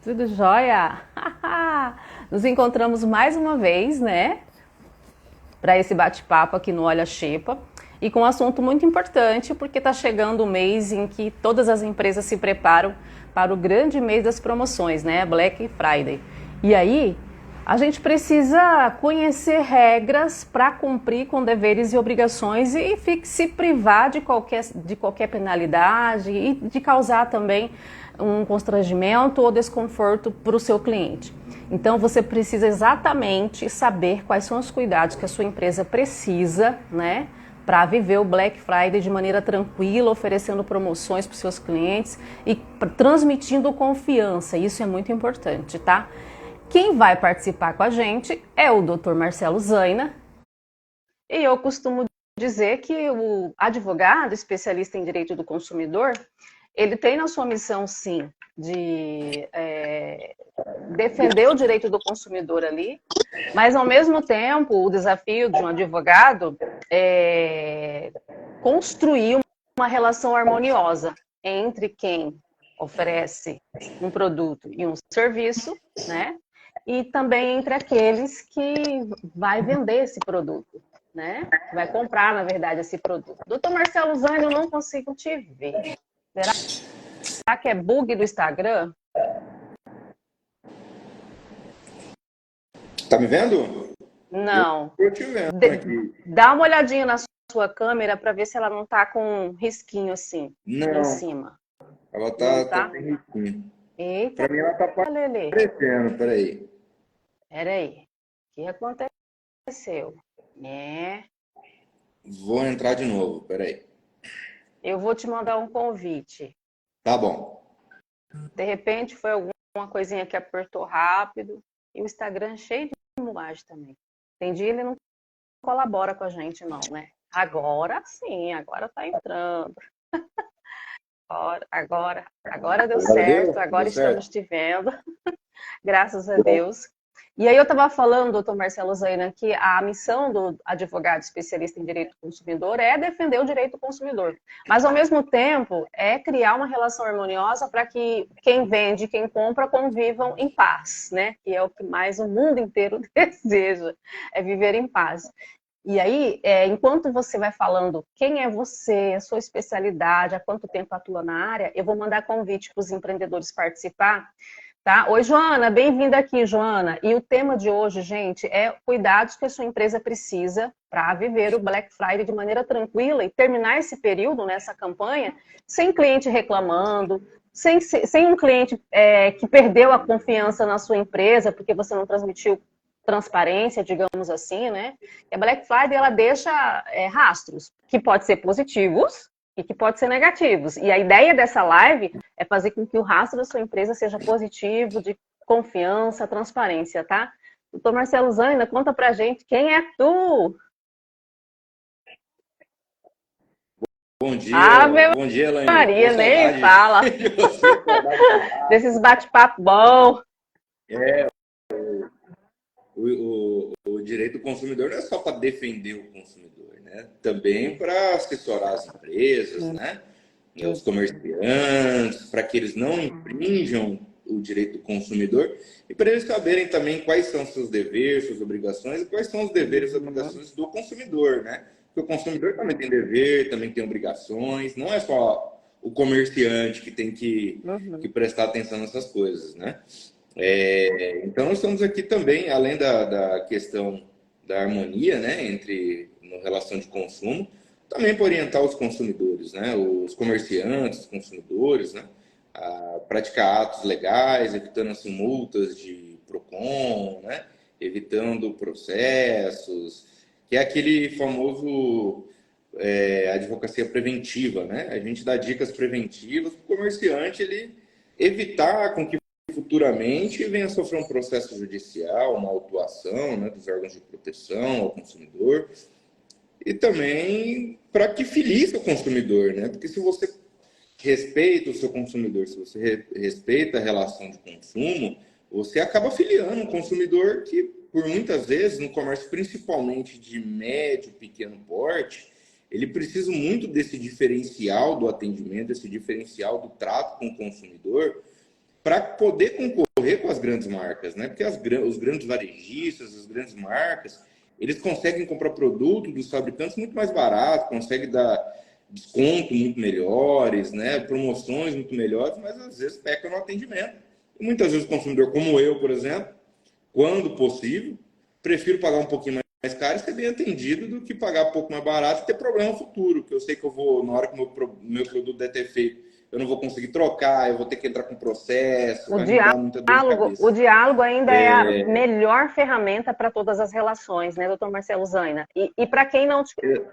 Tudo jóia? Nos encontramos mais uma vez, né? Para esse bate-papo aqui no Olha Xepa. E com um assunto muito importante, porque está chegando o mês em que todas as empresas se preparam para o grande mês das promoções, né? Black Friday. E aí, a gente precisa conhecer regras para cumprir com deveres e obrigações e se privar de qualquer penalidade e de causar também um constrangimento ou desconforto para o seu cliente. Então você precisa exatamente saber quais são os cuidados que a sua empresa precisa, né, para viver o Black Friday de maneira tranquila, oferecendo promoções para os seus clientes e transmitindo confiança. Isso é muito importante, tá? Quem vai participar com a gente é o Dr. Marcelo Zaina. E eu costumo dizer que o advogado, especialista em direito do consumidor, ele tem na sua missão, sim, de defender o direito do consumidor ali, mas, ao mesmo tempo, o desafio de um advogado é construir uma relação harmoniosa entre quem oferece um produto e um serviço, né? E também entre aqueles que vai vender esse produto, né? Vai comprar, na verdade, esse produto. Doutor Marcelo Zani, eu não consigo te ver. Será que é bug do Instagram? Tá me vendo? Eu Não. tô te vendo aqui. Dá uma olhadinha na sua câmera para ver se ela não tá com um risquinho assim em Não, cima. ela Não tá tá? sem risquinho. Eita, Pra mim ela tá Lelê. aparecendo, peraí. Peraí. O que aconteceu? É. Vou entrar de novo, peraí. Eu vou te mandar um convite. Tá bom. De repente foi alguma coisinha que apertou rápido. E o Instagram é cheio de mulagem também. Tem dia ele não colabora com a gente, não, né? Agora sim, agora tá entrando. Agora deu Agora certo, deu? Deu agora estamos certo? te vendo, graças a Deus. E aí eu estava falando, doutor Marcelo Zaina, que a missão do advogado especialista em direito do consumidor é defender o direito do consumidor. Mas, ao mesmo tempo, é criar uma relação harmoniosa para que quem vende e quem compra convivam em paz, né? Que é o que mais o mundo inteiro deseja, é viver em paz. E aí, enquanto você vai falando quem é você, a sua especialidade, há quanto tempo atua na área, eu vou mandar convite para os empreendedores participar, tá? Oi, Joana, bem-vinda aqui, Joana. E o tema de hoje, gente, é cuidados que a sua empresa precisa para viver o Black Friday de maneira tranquila e terminar esse período, nessa campanha, sem cliente reclamando, sem um cliente que perdeu a confiança na sua empresa porque você não transmitiu transparência, digamos assim, né? A Black Friday, ela deixa rastros, que podem ser positivos e que podem ser negativos. E a ideia dessa live é fazer com que o rastro da sua empresa seja positivo, de confiança, transparência, tá? Doutor Marcelo Zaina, conta pra gente quem é tu? Ave Bom dia, Elaine. Pô, Maria, nem saudade fala de você, saudade de falar. desses bate-papo bom. O direito do consumidor não é só para defender o consumidor, né? Também para assessorar as empresas, né? E os comerciantes, para que eles não infringam o direito do consumidor e para eles saberem também quais são seus deveres, suas obrigações e quais são os deveres e obrigações do consumidor, né? Porque o consumidor também tem dever, também tem obrigações, não é só o comerciante que tem que prestar atenção nessas coisas, né? Então, nós estamos aqui também, além da questão da harmonia, né, entre na relação de consumo, também para orientar os consumidores, né, os comerciantes, os consumidores, né, a praticar atos legais, evitando assim, multas de PROCON, né, evitando processos, que é aquele famoso advocacia preventiva, né? A gente dá dicas preventivas para o comerciante ele evitar com que futuramente venha a sofrer um processo judicial, uma autuação, né, dos órgãos de proteção ao consumidor e também para que filie seu consumidor, né? Porque se você respeita o seu consumidor, se você respeita a relação de consumo, você acaba filiando um consumidor que, por muitas vezes, no comércio principalmente de médio, pequeno porte, ele precisa muito desse diferencial do atendimento, desse diferencial do trato com o consumidor, para poder concorrer com as grandes marcas, né? Porque os grandes varejistas, as grandes marcas, eles conseguem comprar produto dos fabricantes muito mais barato, conseguem dar desconto muito melhores, né? Promoções muito melhores, mas às vezes peca no atendimento. E muitas vezes o consumidor, como eu, por exemplo, quando possível, prefiro pagar um pouquinho mais caro e ser bem atendido do que pagar um pouco mais barato e ter problema futuro, que eu sei que eu vou, na hora que o meu produto der ter feito, eu não vou conseguir trocar, eu vou ter que entrar com processo, vai me dar muita dor de O cabeça. diálogo ainda é a melhor ferramenta para todas as relações, né, doutor Marcelo Zaina? E para quem não...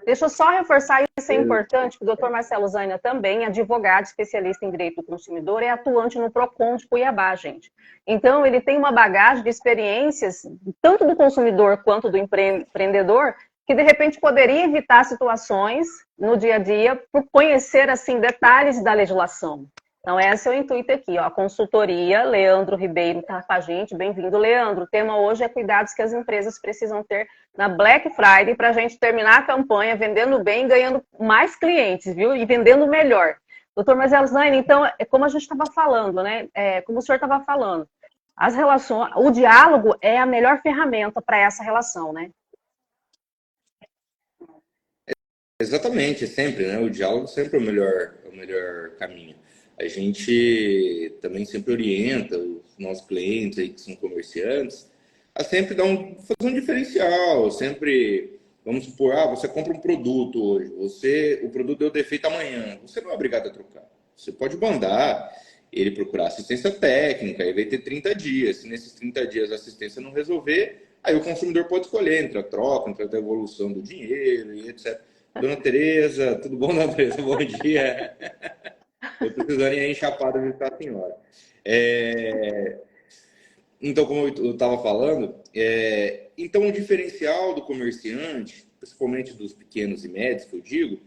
Deixa eu só reforçar, isso é importante, que o doutor Marcelo Zaina também é advogado, especialista em direito do consumidor, é atuante no PROCON de Cuiabá, gente. Então, ele tem uma bagagem de experiências, tanto do consumidor quanto do empreendedor, que de repente poderia evitar situações no dia a dia por conhecer assim detalhes da legislação. Então, esse é o intuito aqui, ó, a consultoria. Leandro Ribeiro está com a gente, bem-vindo, Leandro. O tema hoje é cuidados que as empresas precisam ter na Black Friday para a gente terminar a campanha vendendo bem, ganhando mais clientes, viu? E vendendo melhor. Doutor Marcelo Zaina, então, como a gente estava falando, né? Como o senhor estava falando, as relações, o diálogo é a melhor ferramenta para essa relação, né? Exatamente, sempre, né? O diálogo sempre é o melhor caminho. A gente também sempre orienta os nossos clientes aí que são comerciantes a sempre fazer um diferencial, sempre, vamos supor, você compra um produto hoje, o produto deu defeito amanhã, você não é obrigado a trocar. Você pode mandar ele procurar assistência técnica, aí vai ter 30 dias. Se nesses 30 dias a assistência não resolver, aí o consumidor pode escolher entre a troca, entre a devolução do dinheiro e etc. Dona Tereza, tudo bom, Dona Tereza? Bom dia. Eu precisando ir enxapada de a senhora. Então, como eu estava falando, então o diferencial do comerciante, principalmente dos pequenos e médios, que eu digo,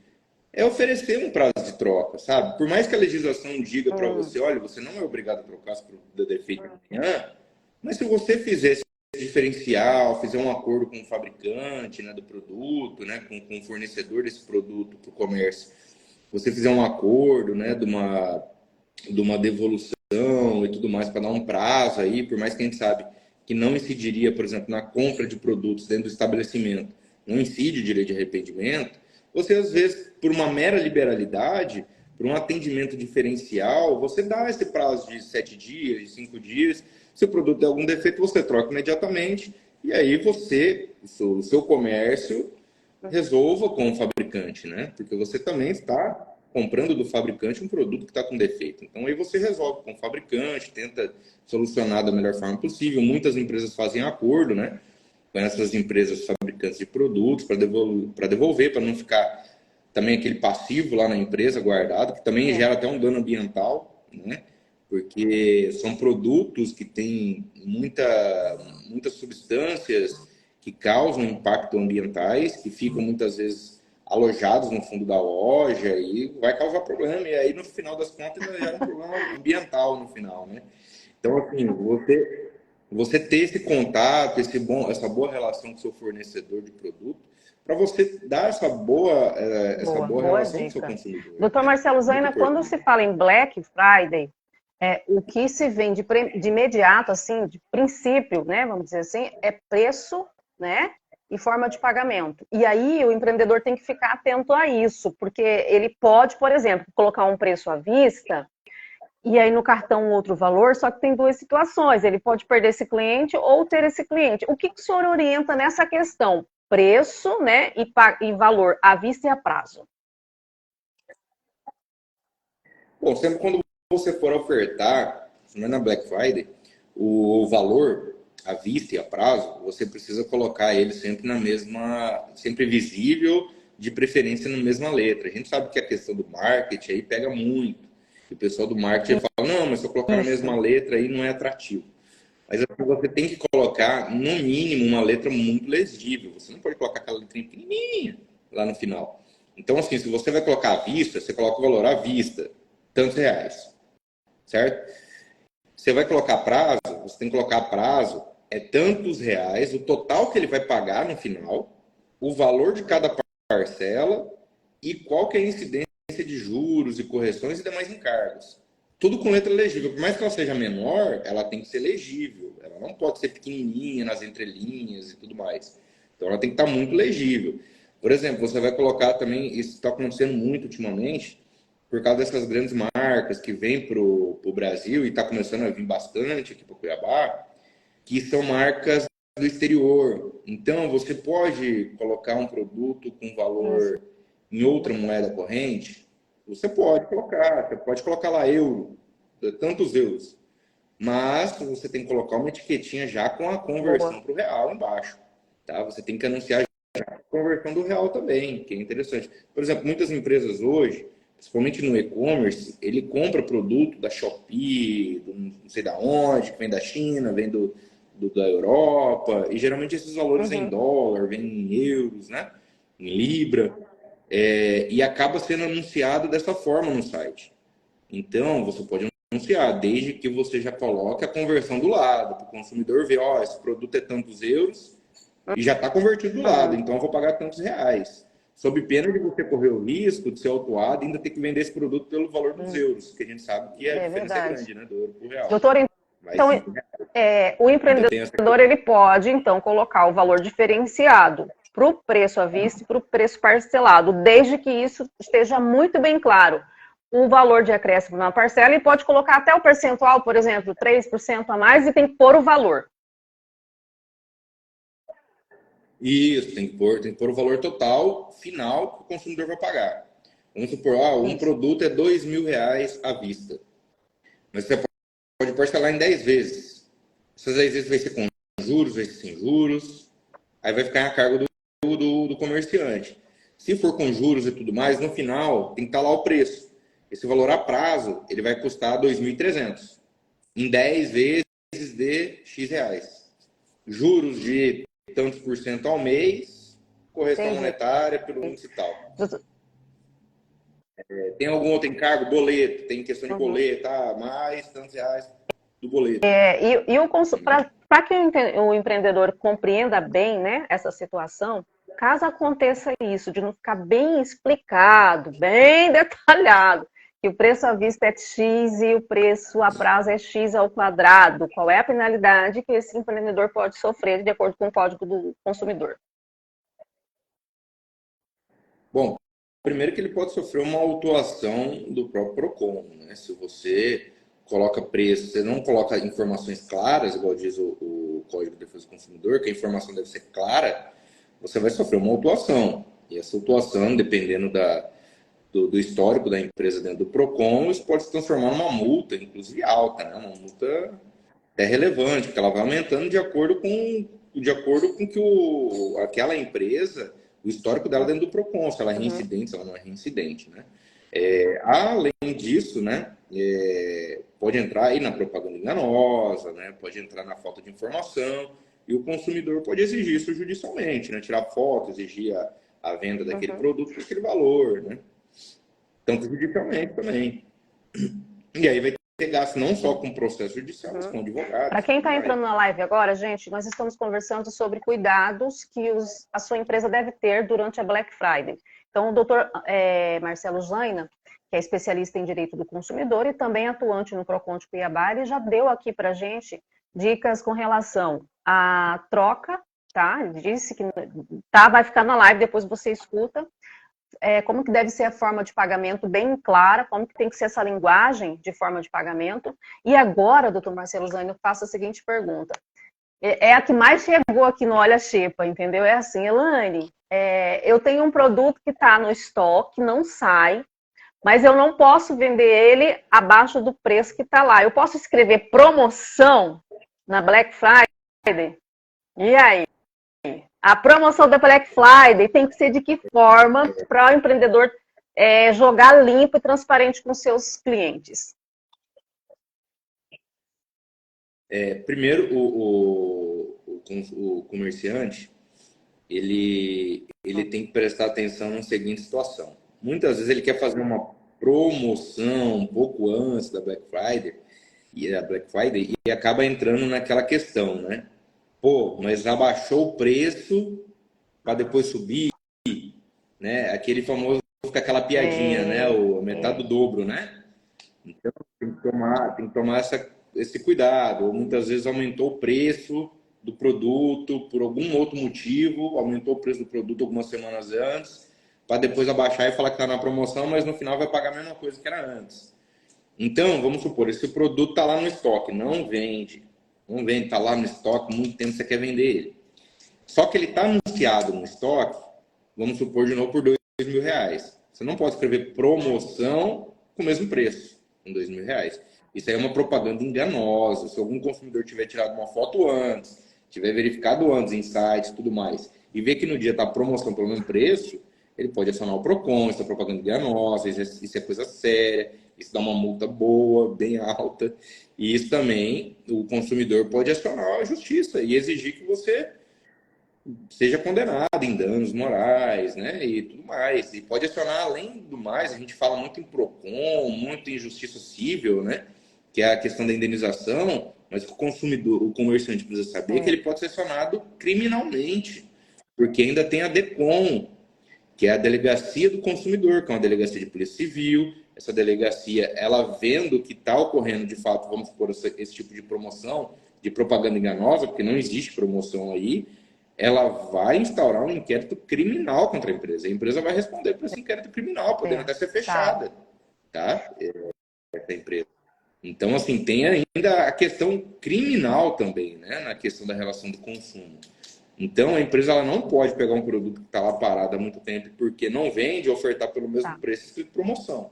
é oferecer um prazo de troca, sabe? Por mais que a legislação diga para você, olha, você não é obrigado a trocar se o produto der defeito amanhã, mas se você fizer esse diferencial, fizer um acordo com o fabricante, né, do produto, né, com o fornecedor desse produto para o comércio, você fizer um acordo, né, de uma devolução e tudo mais, para dar um prazo aí, por mais que a gente sabe que não incidiria, por exemplo, na compra de produtos dentro do estabelecimento, não incide o direito de arrependimento, você às vezes, por uma mera liberalidade, por um atendimento diferencial, você dá esse prazo de 7 dias, de 5 dias, se o produto der algum defeito, você troca imediatamente, e aí o seu comércio resolva com o fabricante, né? Porque você também está comprando do fabricante um produto que está com defeito. Então, aí você resolve com o fabricante, tenta solucionar da melhor forma possível. Muitas empresas fazem acordo, né, com essas empresas fabricantes de produtos para devolver, para não ficar também aquele passivo lá na empresa guardado, que também gera até um dano ambiental, né? Porque são produtos que têm muitas substâncias que causam impacto ambientais, que ficam muitas vezes alojados no fundo da loja e vai causar problema. E aí, no final das contas, gera um problema ambiental no final, né? Então, assim, você ter esse contato, essa boa relação com o seu fornecedor de produto, para você dar essa boa relação com o seu consumidor. Doutor Marcelo Zaina, quando se fala em Black Friday, o que se vem de imediato, assim, de princípio, né, vamos dizer assim, é preço, né, e forma de pagamento. E aí o empreendedor tem que ficar atento a isso, porque ele pode, por exemplo, colocar um preço à vista e aí no cartão outro valor, só que tem duas situações. Ele pode perder esse cliente ou ter esse cliente. O que o senhor orienta nessa questão? Preço, né, e valor à vista e a prazo. Bom, sempre quando você for ofertar, não é na Black Friday, o valor à vista e a prazo, você precisa colocar ele sempre sempre visível, de preferência na mesma letra. A gente sabe que a questão do marketing aí pega muito. O pessoal do marketing fala, não, mas se eu colocar na mesma letra aí não é atrativo. Mas você tem que colocar, no mínimo, uma letra muito legível. Você não pode colocar aquela letrinha pequenininha lá no final. Então, assim, se você vai colocar à vista, você coloca o valor à vista, tantos reais, certo? Você vai colocar prazo, você tem que colocar prazo, tantos reais, o total que ele vai pagar no final, o valor de cada parcela e qual que é a incidência de juros e correções e demais encargos. tudo com letra legível. Por mais que ela seja menor, ela tem que ser legível. Ela não pode ser pequenininha nas entrelinhas e tudo mais. Então ela tem que estar muito legível. Por exemplo, você vai colocar também, isso está acontecendo muito ultimamente, por causa dessas grandes marcas que vêm para o Brasil e está começando a vir bastante aqui para Cuiabá, que são marcas do exterior. Então você pode colocar um produto com valor em outra moeda corrente, você pode colocar lá euro, tantos euros. Mas você tem que colocar uma etiquetinha já com a conversão para o real embaixo. Tá? Você tem que anunciar já a conversão do real também, que é interessante. Por exemplo, muitas empresas hoje, principalmente no e-commerce, ele compra produto da Shopee, do não sei da onde, que vem da China, vem da Europa, e geralmente esses valores vêm em dólar, vêm em euros, né? Em libra, e acaba sendo anunciado dessa forma no site. Então, você pode anunciar, desde que você já coloque a conversão do lado, para o consumidor ver, ó, esse produto é tantos euros e já está convertido do lado, então eu vou pagar tantos reais. Sob pena de você correr o risco de ser autuado e ainda ter que vender esse produto pelo valor dos euros, que a gente sabe que a diferença é grande, né, do euro para o real. Doutor, então, o empreendedor ele pode, então, colocar o valor diferenciado para o preço à vista e para o preço parcelado, desde que isso esteja muito bem claro. O valor de acréscimo na parcela e pode colocar até o percentual, por exemplo, 3% a mais e tem que pôr o valor. Isso, tem que pôr o valor total, final, que o consumidor vai pagar. Vamos supor, um produto é R$2.000 à vista. Mas você pode parcelar em 10 vezes. Essas 10 vezes vai ser com juros, vai ser sem juros. Aí vai ficar a cargo do comerciante. Se for com juros e tudo mais, no final tem que estar lá o preço. Esse valor a prazo, ele vai custar 2.300 em 10 vezes de X reais. Juros de tantos por cento ao mês, correção monetária pelo índice e tal. Tem algum outro encargo? Boleto, tem questão de boleto, mais tantos reais do boleto. Para que o empreendedor compreenda bem, né, essa situação, caso aconteça isso, de não ficar bem explicado, bem detalhado, que o preço à vista é X e o preço a prazo é X ao quadrado, qual é a penalidade que esse empreendedor pode sofrer de acordo com o Código do Consumidor? Bom, primeiro que ele pode sofrer uma autuação do próprio PROCON, né? Se você coloca preço, você não coloca informações claras, igual diz o Código de Defesa do Consumidor, que a informação deve ser clara, você vai sofrer uma autuação. E essa autuação, dependendo do histórico da empresa dentro do PROCON, isso pode se transformar numa multa, inclusive alta, né? Uma multa relevante, porque ela vai aumentando de acordo com que aquela empresa, o histórico dela dentro do PROCON, se ela é reincidente, se ela não é reincidente, né? Além disso, né, pode entrar aí na propaganda enganosa, né, pode entrar na falta de informação, e o consumidor pode exigir isso judicialmente, né, tirar foto, exigir a venda daquele produto por aquele valor, né? Tanto judicialmente também. E aí vai ter gasto não só com processo judicial, mas com advogado. Para quem está entrando na live agora, gente, nós estamos conversando sobre cuidados que a sua empresa deve ter durante a Black Friday. Então, o doutor Marcelo Zaina, que é especialista em direito do consumidor e também atuante no PROCON de Cuiabá, ele já deu aqui para a gente dicas com relação à troca, tá? Ele disse que vai ficar na live, depois você escuta. Como que deve ser a forma de pagamento bem clara, como que tem que ser essa linguagem de forma de pagamento. E agora, doutor Marcelo Zaina, eu faço a seguinte pergunta. É a que mais chegou aqui no Olha Xepa, entendeu? É assim, Elaine, eu tenho um produto que está no estoque, não sai, mas eu não posso vender ele abaixo do preço que está lá. Eu posso escrever promoção na Black Friday? E aí? A promoção da Black Friday tem que ser de que forma para o empreendedor jogar limpo e transparente com seus clientes? Primeiro, o comerciante, ele tem que prestar atenção na seguinte situação. Muitas vezes ele quer fazer uma promoção um pouco antes da Black Friday e acaba entrando naquela questão, né? Pô, mas abaixou o preço para depois subir, né? Aquele famoso, fica aquela piadinha, né? Metade do dobro, né? Então, tem que tomar esse cuidado. Ou muitas vezes aumentou o preço do produto por algum outro motivo, aumentou o preço do produto algumas semanas antes, para depois abaixar e falar que está na promoção, mas no final vai pagar a mesma coisa que era antes. Então, vamos supor, esse produto está lá no estoque, não vende, está lá no estoque, muito tempo você quer vender ele. Só que ele está anunciado no estoque, vamos supor de novo, por R$ 2.000. Você não pode escrever promoção com o mesmo preço, com R$ 2.000. Isso aí é uma propaganda enganosa. Se algum consumidor tiver tirado uma foto antes, tiver verificado antes em sites e tudo mais, e ver que no dia está promoção pelo mesmo preço, ele pode acionar o PROCON, isso é propaganda enganosa, isso é coisa séria, isso dá uma multa boa, bem alta. E isso também, o consumidor pode acionar a justiça e exigir que você seja condenado em danos morais, né, e tudo mais. E pode acionar, além do mais, a gente fala muito em PROCON, muito em justiça civil, né, que é a questão da indenização, mas o consumidor, o comerciante precisa saber que ele pode ser acionado criminalmente, porque ainda tem a DECOM, que é a Delegacia do Consumidor, que é uma delegacia de polícia civil. Essa delegacia, ela vendo que está ocorrendo, de fato, vamos supor, esse tipo de promoção, de propaganda enganosa, porque não existe promoção aí, ela vai instaurar um inquérito criminal contra a empresa. A empresa vai responder por esse inquérito criminal, podendo até ser fechada, tá? Essa empresa. Então, assim, tem ainda a questão criminal também, né? Na questão da relação do consumo. Então, a empresa ela não pode pegar um produto que está lá parado há muito tempo porque não vende e ofertar pelo mesmo preço de promoção.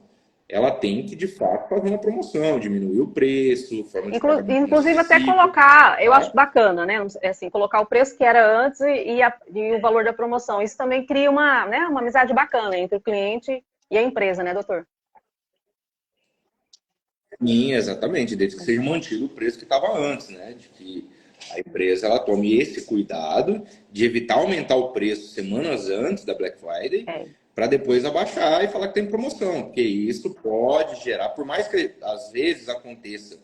Ela tem que, de fato, fazer uma promoção, diminuir o preço, forma de pagamento inclusive até acessível, colocar, eu tá? acho bacana, né? Assim, colocar o preço que era antes e o valor da promoção. Isso também cria uma amizade bacana entre o cliente e a empresa, né, doutor? Sim, exatamente, desde que seja mantido o preço que estava antes, né? De que a empresa ela tome esse cuidado de evitar aumentar o preço semanas antes da Black Friday, para depois abaixar e falar que tem promoção, porque isso pode gerar, por mais que às vezes aconteça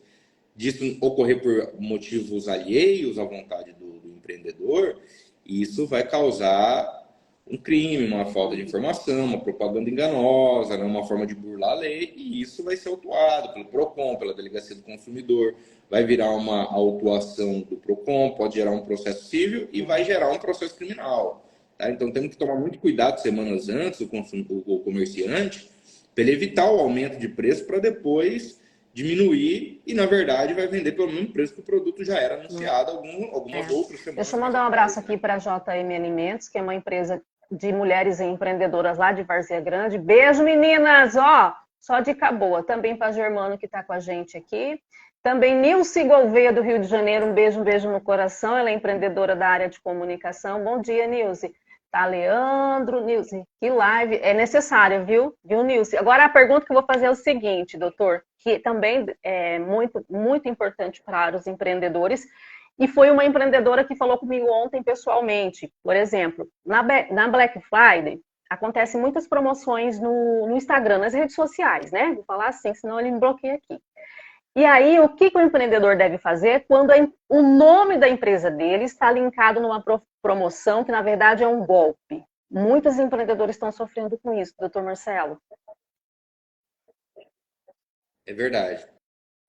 disso ocorrer por motivos alheios à vontade do empreendedor, isso vai causar um crime, uma falta de informação, uma propaganda enganosa, né, uma forma de burlar a lei, e isso vai ser autuado pelo PROCON, pela Delegacia do Consumidor, vai virar uma autuação do PROCON, pode gerar um processo civil e vai gerar um processo criminal. Tá? Então temos que tomar muito cuidado semanas antes, o comerciante, para ele evitar o aumento de preço para depois diminuir e, na verdade, vai vender pelo mesmo preço que o produto já era anunciado algumas outras semanas. Deixa eu mandar um abraço aqui para a JM Alimentos, que é uma empresa de mulheres empreendedoras lá de Várzea Grande. Beijo, meninas! Ó, só dica boa. Também para a Germano, que está com a gente aqui. Também Nilce Gouveia, do Rio de Janeiro. Um beijo no coração. Ela é empreendedora da área de comunicação. Bom dia, Nilce. Tá, Leandro, Nilce, que live. É necessária, viu, Nilce? Agora a pergunta que eu vou fazer é o seguinte, doutor, que também é muito, muito importante para os empreendedores. E foi uma empreendedora que falou comigo ontem pessoalmente. Por exemplo, na Black Friday, acontecem muitas promoções no Instagram, nas redes sociais, né? Vou falar assim, senão ele me bloqueia aqui. E aí, o que o empreendedor deve fazer quando o nome da empresa dele está linkado numa promoção que, na verdade, é um golpe? Muitos empreendedores estão sofrendo com isso, doutor Marcelo. É verdade.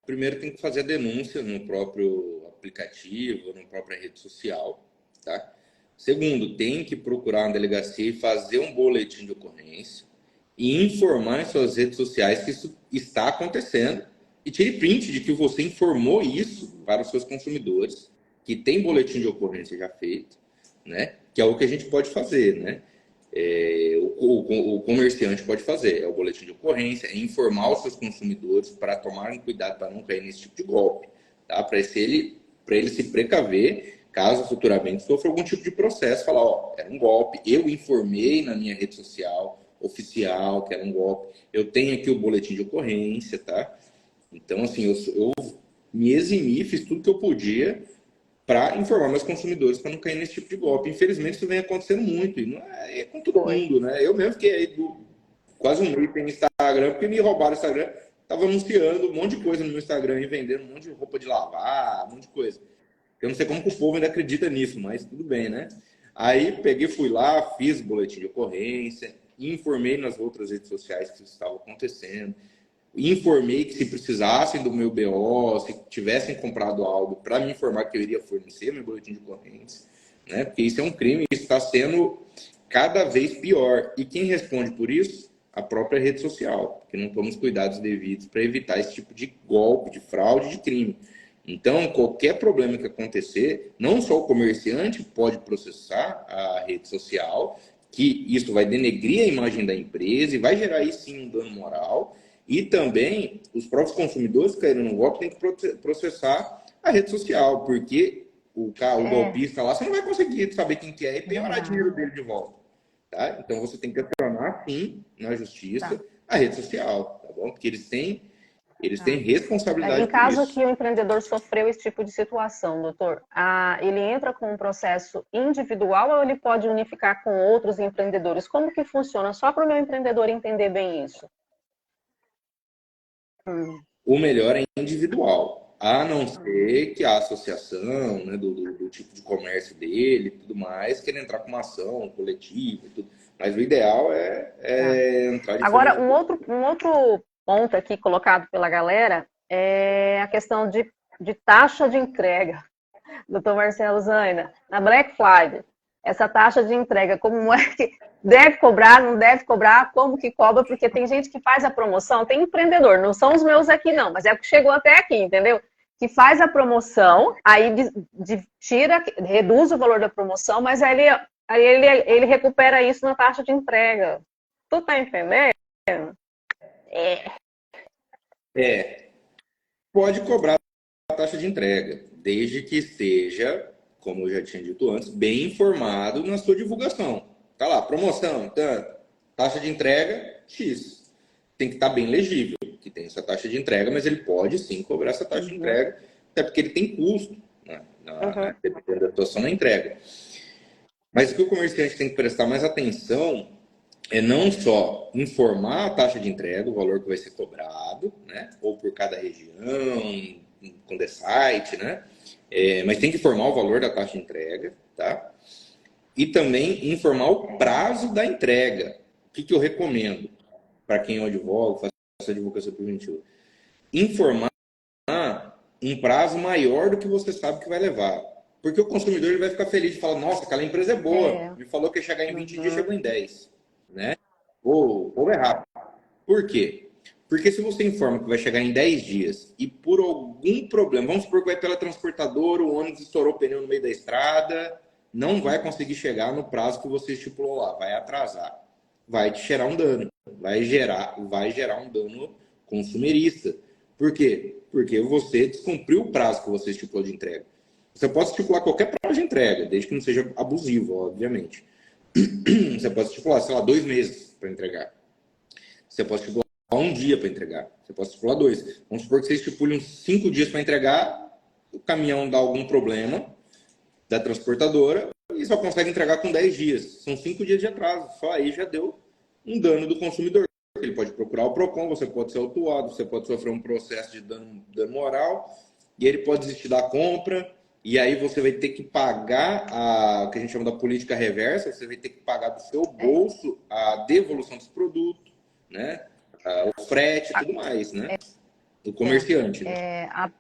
Primeiro tem que fazer a denúncia no próprio aplicativo, na própria rede social, tá? Segundo, tem que procurar uma delegacia e fazer um boletim de ocorrência e informar em suas redes sociais que isso está acontecendo e tire print de que você informou isso para os seus consumidores, que tem boletim de ocorrência já feito, né? Que é o que a gente pode fazer, né? O comerciante pode fazer, é o boletim de ocorrência, é informar os seus consumidores para tomarem cuidado para não cair nesse tipo de golpe, tá? Para ele se precaver, caso futuramente sofra algum tipo de processo, falar, ó, era um golpe, eu informei na minha rede social oficial que era um golpe, eu tenho aqui o boletim de ocorrência, tá? Então, assim, eu me eximi, fiz tudo que eu podia para informar meus consumidores para não cair nesse tipo de golpe. Infelizmente, isso vem acontecendo muito, e não é com todo mundo, né? Eu mesmo fiquei aí quase um mês sem Instagram, porque me roubaram o Instagram, estava anunciando um monte de coisa no meu Instagram e vendendo um monte de roupa de lavar, um monte de coisa. Eu não sei como que o povo ainda acredita nisso, mas tudo bem, né? Aí peguei, fui lá, fiz boletim de ocorrência, informei nas outras redes sociais que isso estava acontecendo. informei que se precisassem do meu BO, se tivessem comprado algo, para me informar que eu iria fornecer meu boletim de ocorrência, né? Porque isso é um crime, isso está sendo cada vez pior. E quem responde por isso? A própria rede social, porque não tomamos cuidados devidos para evitar esse tipo de golpe, de fraude, de crime. Então, qualquer problema que acontecer, não só o comerciante pode processar a rede social, que isso vai denegrir a imagem da empresa e vai gerar aí sim um dano moral, e também os próprios consumidores que caíram no golpe têm que processar a rede social, porque o golpista lá, você não vai conseguir saber quem que é e penhorar dinheiro dele de volta. Tá? Então você tem que acionar, sim, na justiça, a rede social, tá bom? Porque eles têm responsabilidade Em caso por isso. que o empreendedor sofreu esse tipo de situação, doutor, ele entra com um processo individual ou ele pode unificar com outros empreendedores? Como que funciona? Só para o meu empreendedor entender bem isso. O melhor é individual, a não ser que a associação, né, do tipo de comércio dele e tudo mais, queira entrar com uma ação coletiva e tudo. Mas o ideal é entrar de Agora, forma... um outro ponto aqui colocado pela galera é a questão de taxa de entrega. Doutor Marcelo Zaina, na Black Friday, essa taxa de entrega, como é que deve cobrar, não deve cobrar, como que cobra, porque tem gente que faz a promoção, tem empreendedor, não são os meus aqui não, mas é o que chegou até aqui, entendeu? Que faz a promoção, aí tira, reduz o valor da promoção, mas aí ele recupera isso na taxa de entrega. Tu tá entendendo? Pode cobrar a taxa de entrega, desde que esteja, como eu já tinha dito antes, bem informado na sua divulgação. Tá lá, promoção, tanto, taxa de entrega, X. Tem que estar bem legível, que tem essa taxa de entrega, mas ele pode sim cobrar essa taxa de entrega, até porque ele tem custo, né, dependendo da situação na entrega. Mas o que o comerciante tem que prestar mais atenção é não só informar a taxa de entrega, o valor que vai ser cobrado, né? Ou por cada região, com the site, né? Mas tem que informar o valor da taxa de entrega, tá? E também informar o prazo da entrega. O que eu recomendo para quem é um advogado, faz essa advocacia preventiva? Informar um prazo maior do que você sabe que vai levar. Porque o consumidor ele vai ficar feliz de falar, nossa, aquela empresa é boa, me falou que ia chegar em 20 dias, chegou em 10. Né? Ou é rápido. Por quê? Porque se você informa que vai chegar em 10 dias e por algum problema, vamos supor que vai pela transportadora, o ônibus estourou o pneu no meio da estrada, não vai conseguir chegar no prazo que você estipulou lá, vai atrasar. Vai te gerar um dano, vai gerar um dano consumerista. Por quê? Porque você descumpriu o prazo que você estipulou de entrega. Você pode estipular qualquer prazo de entrega, desde que não seja abusivo, obviamente. Você pode estipular, sei lá, 2 meses para entregar. Você pode estipular 1 dia para entregar. Você pode estipular 2. Vamos supor que você estipule uns 5 dias para entregar, o caminhão dá algum problema da transportadora e só consegue entregar com 10 dias. São 5 dias de atraso. Só aí já deu um dano do consumidor. Ele pode procurar o PROCON, você pode ser autuado, você pode sofrer um processo de dano moral e ele pode desistir da compra. E aí você vai ter que pagar o que a gente chama da política reversa, você vai ter que pagar do seu bolso a devolução dos produtos, né? O frete e tudo mais, né? Do comerciante. Né? A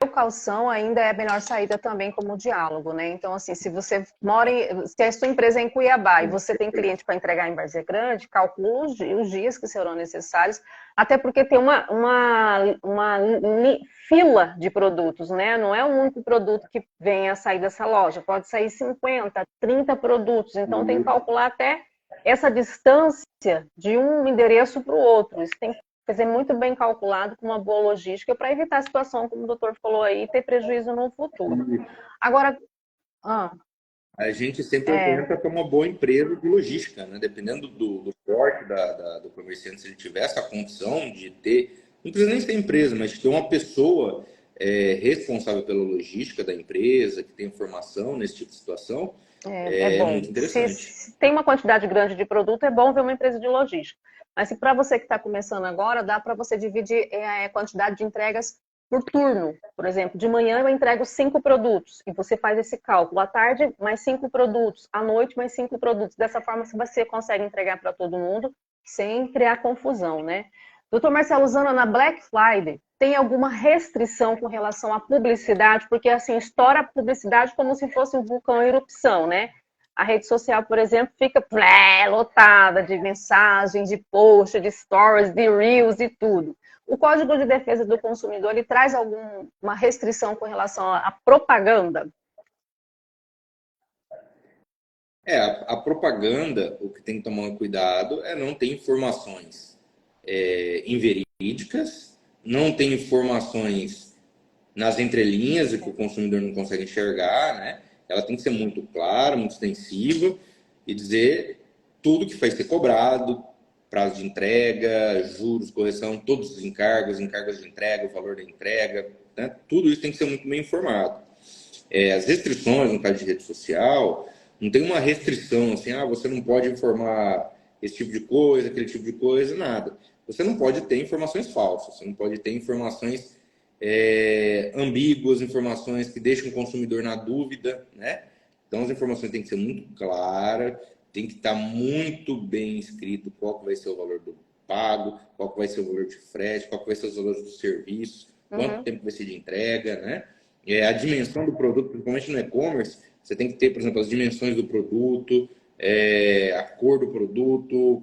precaução ainda é a melhor saída também como diálogo, né? Então, assim, se você se a sua empresa é em Cuiabá e você tem cliente para entregar em Várzea Grande, calcula os dias que serão necessários, até porque tem uma fila de produtos, né? Não é um único produto que venha a sair dessa loja, pode sair 50, 30 produtos, então tem que calcular até essa distância de um endereço para o outro. Isso tem que fazer muito bem calculado, com uma boa logística, para evitar a situação, como o doutor falou aí, ter prejuízo no futuro. Agora, a gente sempre orienta para uma boa empresa de logística, né? Dependendo do porte do comerciante, se ele tiver essa condição de ter, não precisa nem ser empresa, mas de ter uma pessoa responsável pela logística da empresa, que tem informação nesse tipo de situação, é bom. Muito interessante. Se tem uma quantidade grande de produto, é bom ver uma empresa de logística. Mas se para você que está começando agora, dá para você dividir a quantidade de entregas por turno. Por exemplo, de manhã eu entrego 5 produtos e você faz esse cálculo. À tarde, mais 5 produtos. À noite, mais 5 produtos. Dessa forma, você consegue entregar para todo mundo sem criar confusão, né? Doutor Marcelo Zana, na Black Friday, tem alguma restrição com relação à publicidade? Porque, assim, estoura a publicidade como se fosse um vulcão em erupção, né? A rede social, por exemplo, fica lotada de mensagens, de posts, de stories, de reels e tudo. O Código de Defesa do Consumidor, ele traz alguma restrição com relação à propaganda? A propaganda, o que tem que tomar cuidado é não ter informações inverídicas, não ter informações nas entrelinhas e que o consumidor não consegue enxergar, né? Ela tem que ser muito clara, muito extensiva e dizer tudo que vai ser cobrado, prazo de entrega, juros, correção, todos os encargos de entrega, o valor da entrega, né? Tudo isso tem que ser muito bem informado. As restrições, no caso de rede social, não tem uma restrição assim, você não pode informar esse tipo de coisa, aquele tipo de coisa, nada. Você não pode ter informações falsas, você não pode ter informações ambíguas, informações que deixam o consumidor na dúvida, né? Então as informações têm que ser muito claras, tem que estar muito bem escrito qual que vai ser o valor do pago, qual que vai ser o valor de frete, qual que vai ser os valores do serviço, quanto tempo vai ser de entrega, né? A dimensão do produto, principalmente no e-commerce, você tem que ter, por exemplo, as dimensões do produto, a cor do produto,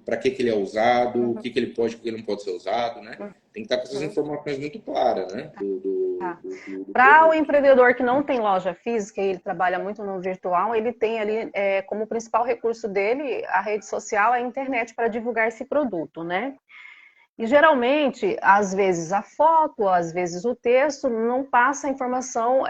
para que ele é usado, o que ele pode e o que ele não pode ser usado, né? Tem que estar com essas informações muito claras, né? Para o empreendedor que não tem loja física e ele trabalha muito no virtual, ele tem ali como principal recurso dele a rede social, a internet para divulgar esse produto, né? E geralmente, às vezes a foto, às vezes o texto não passa a informação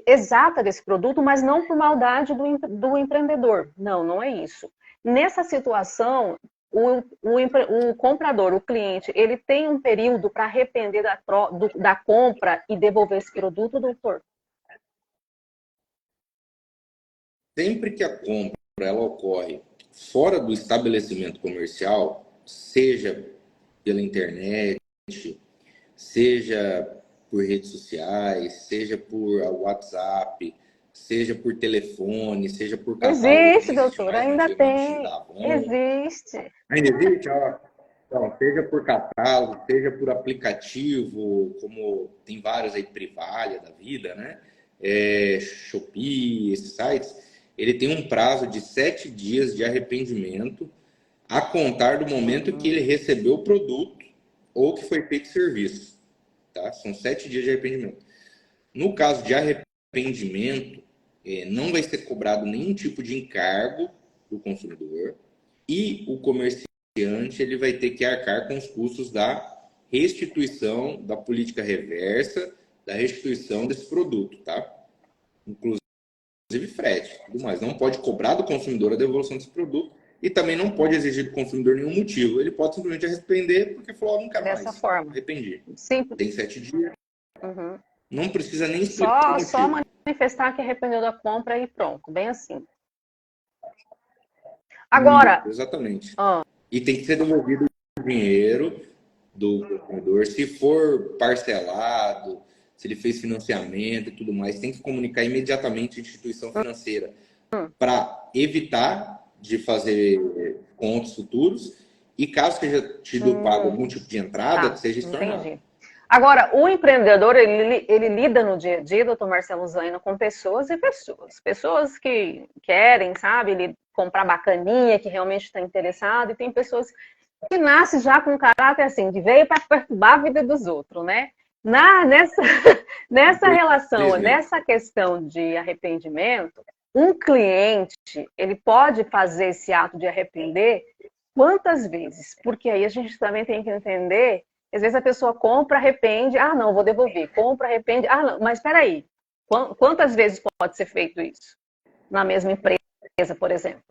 exata desse produto, mas não por maldade do empreendedor. Não, não é isso. Nessa situação, o comprador, o cliente, ele tem um período para arrepender da compra e devolver esse produto, doutor? Sempre que a compra ela ocorre fora do estabelecimento comercial, seja pela internet, seja por redes sociais, seja por WhatsApp, seja por telefone, seja por catálogo. Existe, doutor, ainda tem. Existe. Ainda existe? Então, seja por catálogo, seja por aplicativo, como tem vários aí, Privalia da vida, né? Shopee, esses sites, ele tem um prazo de 7 dias de arrependimento a contar do momento que ele recebeu o produto ou que foi feito serviço. Tá? São 7 dias de arrependimento. No caso de arrependimento, não vai ser cobrado nenhum tipo de encargo do consumidor e o comerciante ele vai ter que arcar com os custos da restituição da política reversa, da restituição desse produto, tá? Inclusive frete, tudo mais. Não pode cobrar do consumidor a devolução desse produto e também não pode exigir do consumidor nenhum motivo. Ele pode simplesmente arrepender porque falou, nunca mais. Dessa forma. Arrependi. Simples. Tem 7 dias. Não precisa nem explicar só manifestar que arrependeu da compra e pronto. Bem assim. Agora... Exatamente. E tem que ser devolvido o dinheiro do consumidor. Se for parcelado, se ele fez financiamento e tudo mais, tem que comunicar imediatamente à instituição financeira para evitar de fazer contos futuros e caso seja tido pago algum tipo de entrada, que seja estornado. Entendi. Agora, o empreendedor, ele lida no dia a dia, doutor Marcelo Zaina, com pessoas e pessoas. Pessoas que querem, sabe, ele comprar bacaninha, que realmente está interessado, e tem pessoas que nascem já com um caráter assim, de veio para perturbar a vida dos outros, né? Nessa relação, nessa questão de arrependimento, um cliente, ele pode fazer esse ato de arrepender quantas vezes? Porque aí a gente também tem que entender, às vezes a pessoa compra, arrepende, não, vou devolver, compra, arrepende, não, mas espera aí, quantas vezes pode ser feito isso? Na mesma empresa, por exemplo.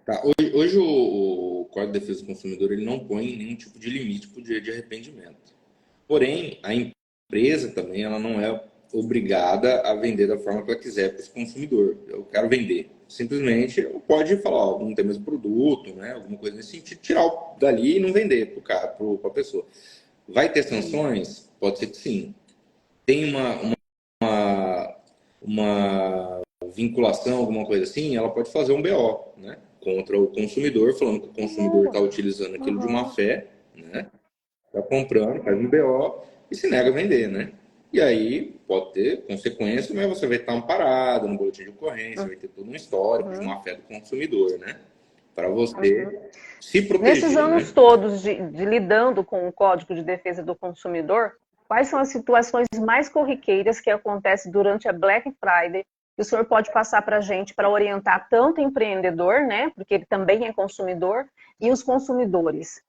Tá. Hoje o Código de Defesa do Consumidor ele não põe nenhum tipo de limite para o dia de arrependimento. Porém, a empresa também ela não é obrigada a vender da forma que ela quiser para esse consumidor. Eu quero vender. Simplesmente pode falar, não tem mais produto, né? Alguma coisa nesse sentido, tirar dali e não vender para a pessoa. Vai ter sanções? Pode ser que sim. Tem uma vinculação, alguma coisa assim, ela pode fazer um BO, né? contra o consumidor, falando que o consumidor está utilizando aquilo de má fé, né? Está comprando, faz um BO e se nega a vender, né? E aí pode ter consequência, mas você vai estar amparado no boletim de ocorrência, vai ter todo um histórico de má fé do consumidor, né? Para você se proteger, Nesses anos né? todos de lidando com o Código de Defesa do Consumidor, quais são as situações mais corriqueiras que acontecem durante a Black Friday que o senhor pode passar para a gente para orientar tanto o empreendedor, né, porque ele também é consumidor, e os consumidores?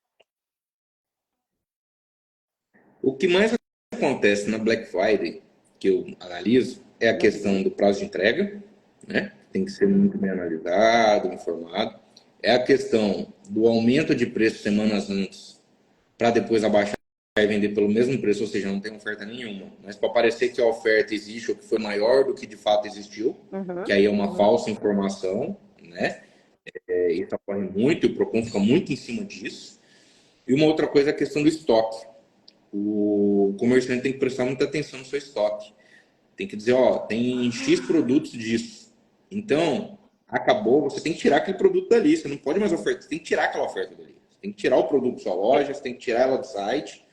O que mais acontece na Black Friday, que eu analiso, é a questão do prazo de entrega, né? Tem que ser muito bem analisado, informado. É a questão do aumento de preço semanas antes, para depois abaixar e vender pelo mesmo preço, ou seja, não tem oferta nenhuma. Mas para parecer que a oferta existe ou que foi maior do que de fato existiu, que aí é uma falsa informação, né? Isso ocorre muito e o Procon fica muito em cima disso. E uma outra coisa é a questão do estoque. O comerciante tem que prestar muita atenção no seu estoque. Tem que dizer, ó, tem X produtos disso. Então, acabou, você tem que tirar aquele produto dali. Você não pode mais ofertar, você tem que tirar aquela oferta dali. Você tem que tirar o produto da sua loja, você tem que tirar ela do site,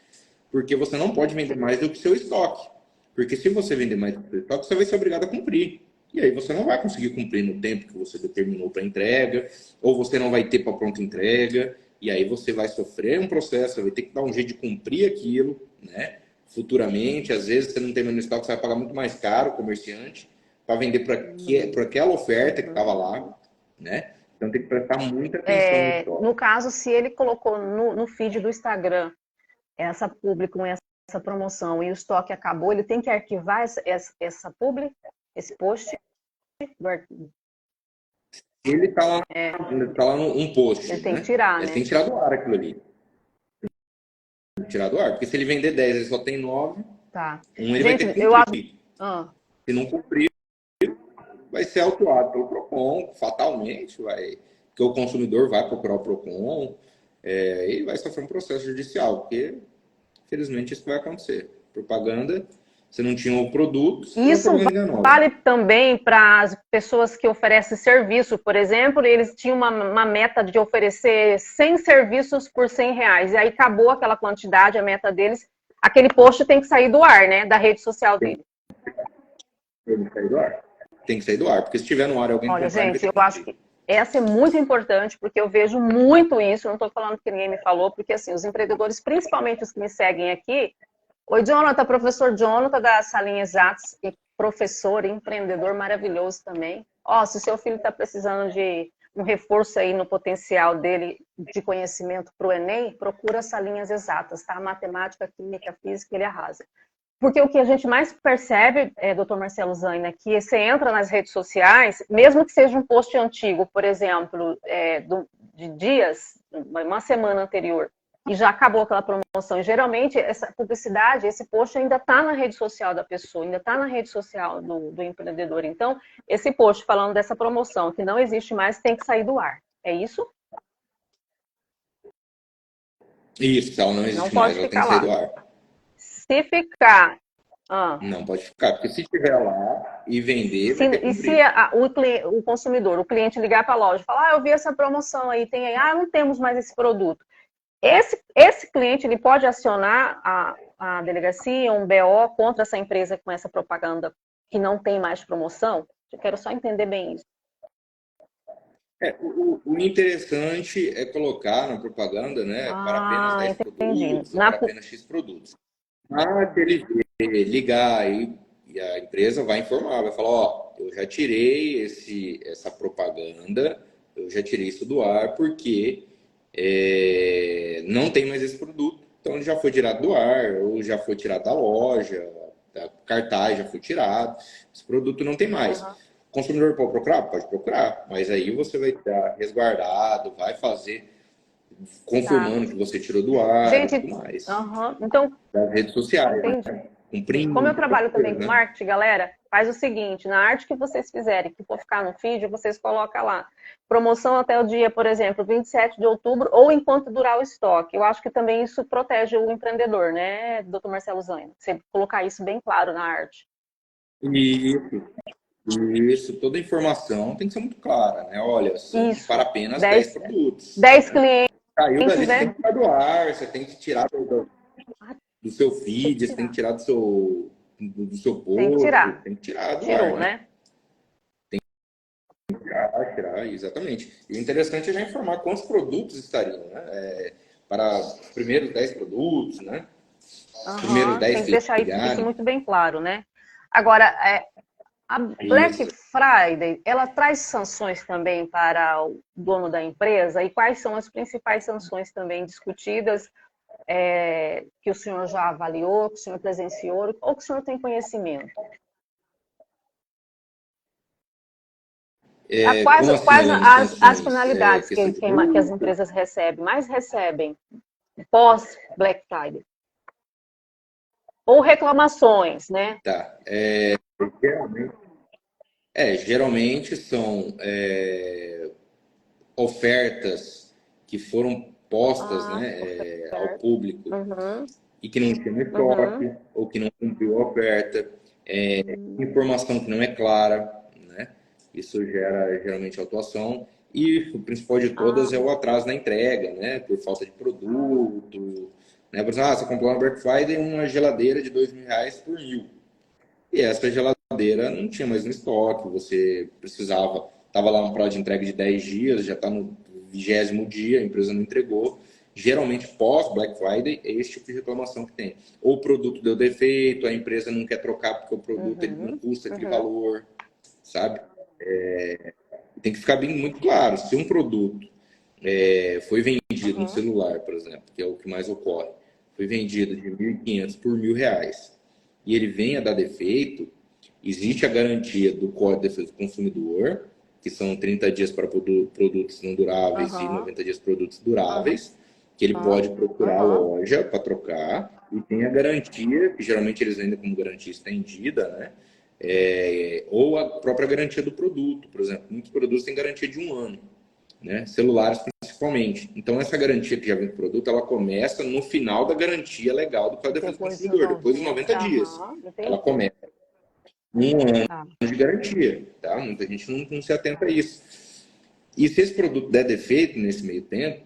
porque você não pode vender mais do que seu estoque. Porque se você vender mais do que seu estoque, você vai ser obrigado a cumprir. E aí você não vai conseguir cumprir no tempo que você determinou para entrega, ou você não vai ter para pronta entrega, e aí você vai sofrer um processo, vai ter que dar um jeito de cumprir aquilo, né? Futuramente, às vezes você não tem no estoque, você vai pagar muito mais caro o comerciante para vender para aquela oferta que estava lá, né? Então tem que prestar muita atenção no estoque. No caso, se ele colocou no feed do Instagram essa publi com essa promoção e o estoque acabou, ele tem que arquivar essa publi, esse post? Ele tá lá num post, Ele tem né? que tirar, Ele né? tem que tirar do ar aquilo ali. Tem que tirar do ar, porque se ele vender 10, ele só tem 9, Tá. ele vai Gente, ter que eu cumprir. acho. Se não cumprir, vai ser autuado pelo Procon, fatalmente, vai, porque o consumidor vai procurar o Procon e vai sofrer um processo judicial, porque, infelizmente, isso vai acontecer. Propaganda, você não tinha o produto, Isso vale também para as pessoas que oferecem serviço, por exemplo, eles tinham uma meta de oferecer 100 serviços por R$100, e aí acabou aquela quantidade, a meta deles, aquele post tem que sair do ar, né, da rede social dele. Tem que sair do ar. Tem que sair do ar, porque se estiver no ar alguém Olha, gente, eu acho que essa é muito importante, porque eu vejo muito isso, não estou falando que ninguém me falou, porque assim, os empreendedores, principalmente os que me seguem aqui. Oi, Jonathan, professor Jonathan da Salinha Exatos, e professor, empreendedor maravilhoso também. Ó, se o seu filho está precisando de um reforço aí no potencial dele de conhecimento para o Enem, procura Salinhas Exatas, tá? Matemática, química, física, ele arrasa. Porque o que a gente mais percebe, doutor Marcelo Zaina, que você entra nas redes sociais, mesmo que seja um post antigo, por exemplo, de dias, uma semana anterior, e já acabou aquela promoção. E, geralmente, essa publicidade, esse post ainda está na rede social da pessoa, ainda está na rede social do empreendedor. Então, esse post falando dessa promoção, que não existe mais, tem que sair do ar. É isso? Isso, ela não existe mais, ela tem que sair do ar. Se ficar... Não pode ficar, porque se estiver lá e vender, vai ter que cumprir. E se o consumidor, o cliente ligar para a loja e falar, eu vi essa promoção aí, tem aí, não temos mais esse produto. Esse cliente ele pode acionar a delegacia, um BO contra essa empresa com essa propaganda que não tem mais promoção? Eu quero só entender bem isso. O interessante é colocar na propaganda, né, para apenas 10 produtos, ou para apenas X produtos. Se ele ligar e a empresa vai informar, vai falar, ó, eu já tirei essa propaganda, eu já tirei isso do ar, porque não tem mais esse produto. Então ele já foi tirado do ar, ou já foi tirado da loja, da cartaz já foi tirado, esse produto não tem mais. O consumidor pode procurar? Pode procurar, mas aí você vai estar resguardado, vai fazer confirmando que você tirou do ar e tudo mais. Então, das redes sociais. Né? Como eu trabalho também com marketing, galera, faz o seguinte, na arte que vocês fizerem, que for ficar no feed, vocês colocam lá. Promoção até o dia, por exemplo, 27 de outubro, ou enquanto durar o estoque. Eu acho que também isso protege o empreendedor, né, doutor Marcelo Zaina? Você colocar isso bem claro na arte. Isso, toda informação tem que ser muito clara, né? Olha, são Isso. para apenas 10 10 produtos. 10 Né? clientes, Caiu dali, você tem né? que tirar do ar, você tem que tirar do seu Tem que feed, você tem que tirar. tirar do seu Tem que posto, tirar. tem que tirar do ar, Tirou, né? né? Tirar, exatamente. E o interessante é já informar quantos produtos estariam, né? Para os primeiros 10 produtos, né? Os primeiros Uhum. 10 Tem que que deixar isso ligarem. muito bem claro, né? Agora, a Black Isso. Friday, ela traz sanções também para o dono da empresa? E quais são as principais sanções também discutidas, que o senhor já avaliou, que o senhor presenciou, ou que o senhor tem conhecimento? Quais, Como assim, quais Elaine, as sanções? penalidades Questão de que as multa? empresas recebem, mais recebem pós Black Friday? Ou reclamações, né? Tá. Geralmente, geralmente são ofertas que foram postas, Ah, né, ao oferta. público Uhum, e que não tinha no uhum, estoque ou que não cumpriu a oferta, uhum. informação que não é clara, né? Isso gera geralmente autuação. E o principal de todas é Ah, o atraso na entrega, né? Por falta de produto, né? Por exemplo, você comprou na Black Friday uma geladeira de R$ 2.000 por 1.000. E essa geladeira não tinha mais no estoque, você precisava, estava lá um prazo de entrega de 10 dias, já está no 20º dia, a empresa não entregou. Geralmente, pós-Black Friday, é esse tipo de reclamação que tem. Ou o produto deu defeito, a empresa não quer trocar porque o produto ele não uhum, custa aquele uhum. valor, sabe? Tem que ficar bem muito claro, se um produto foi vendido, um Uhum. celular, por exemplo, que é o que mais ocorre, foi vendido de 1.500 por R$ 1.000 e ele vem a dar defeito, existe a garantia do Código de Defesa do Consumidor, que são 30 dias para produtos não duráveis e Aham, 90 dias para produtos aham, duráveis, que ele pode procurar a aham. loja para trocar e tem a garantia, que geralmente eles vendem como garantia estendida, né? Ou a própria garantia do produto. Por exemplo, muitos produtos têm garantia de 1 ano, né? Celulares principalmente. Então, essa garantia que já vem do produto, ela começa no final da garantia legal do Código de Defesa do Depois dos Consumidor, depois dos 90 90. dias. Aham, Ela entendi. começa 1 ano Tá. de garantia, tá? Muita gente não se atenta a isso. E se esse produto der defeito nesse meio tempo,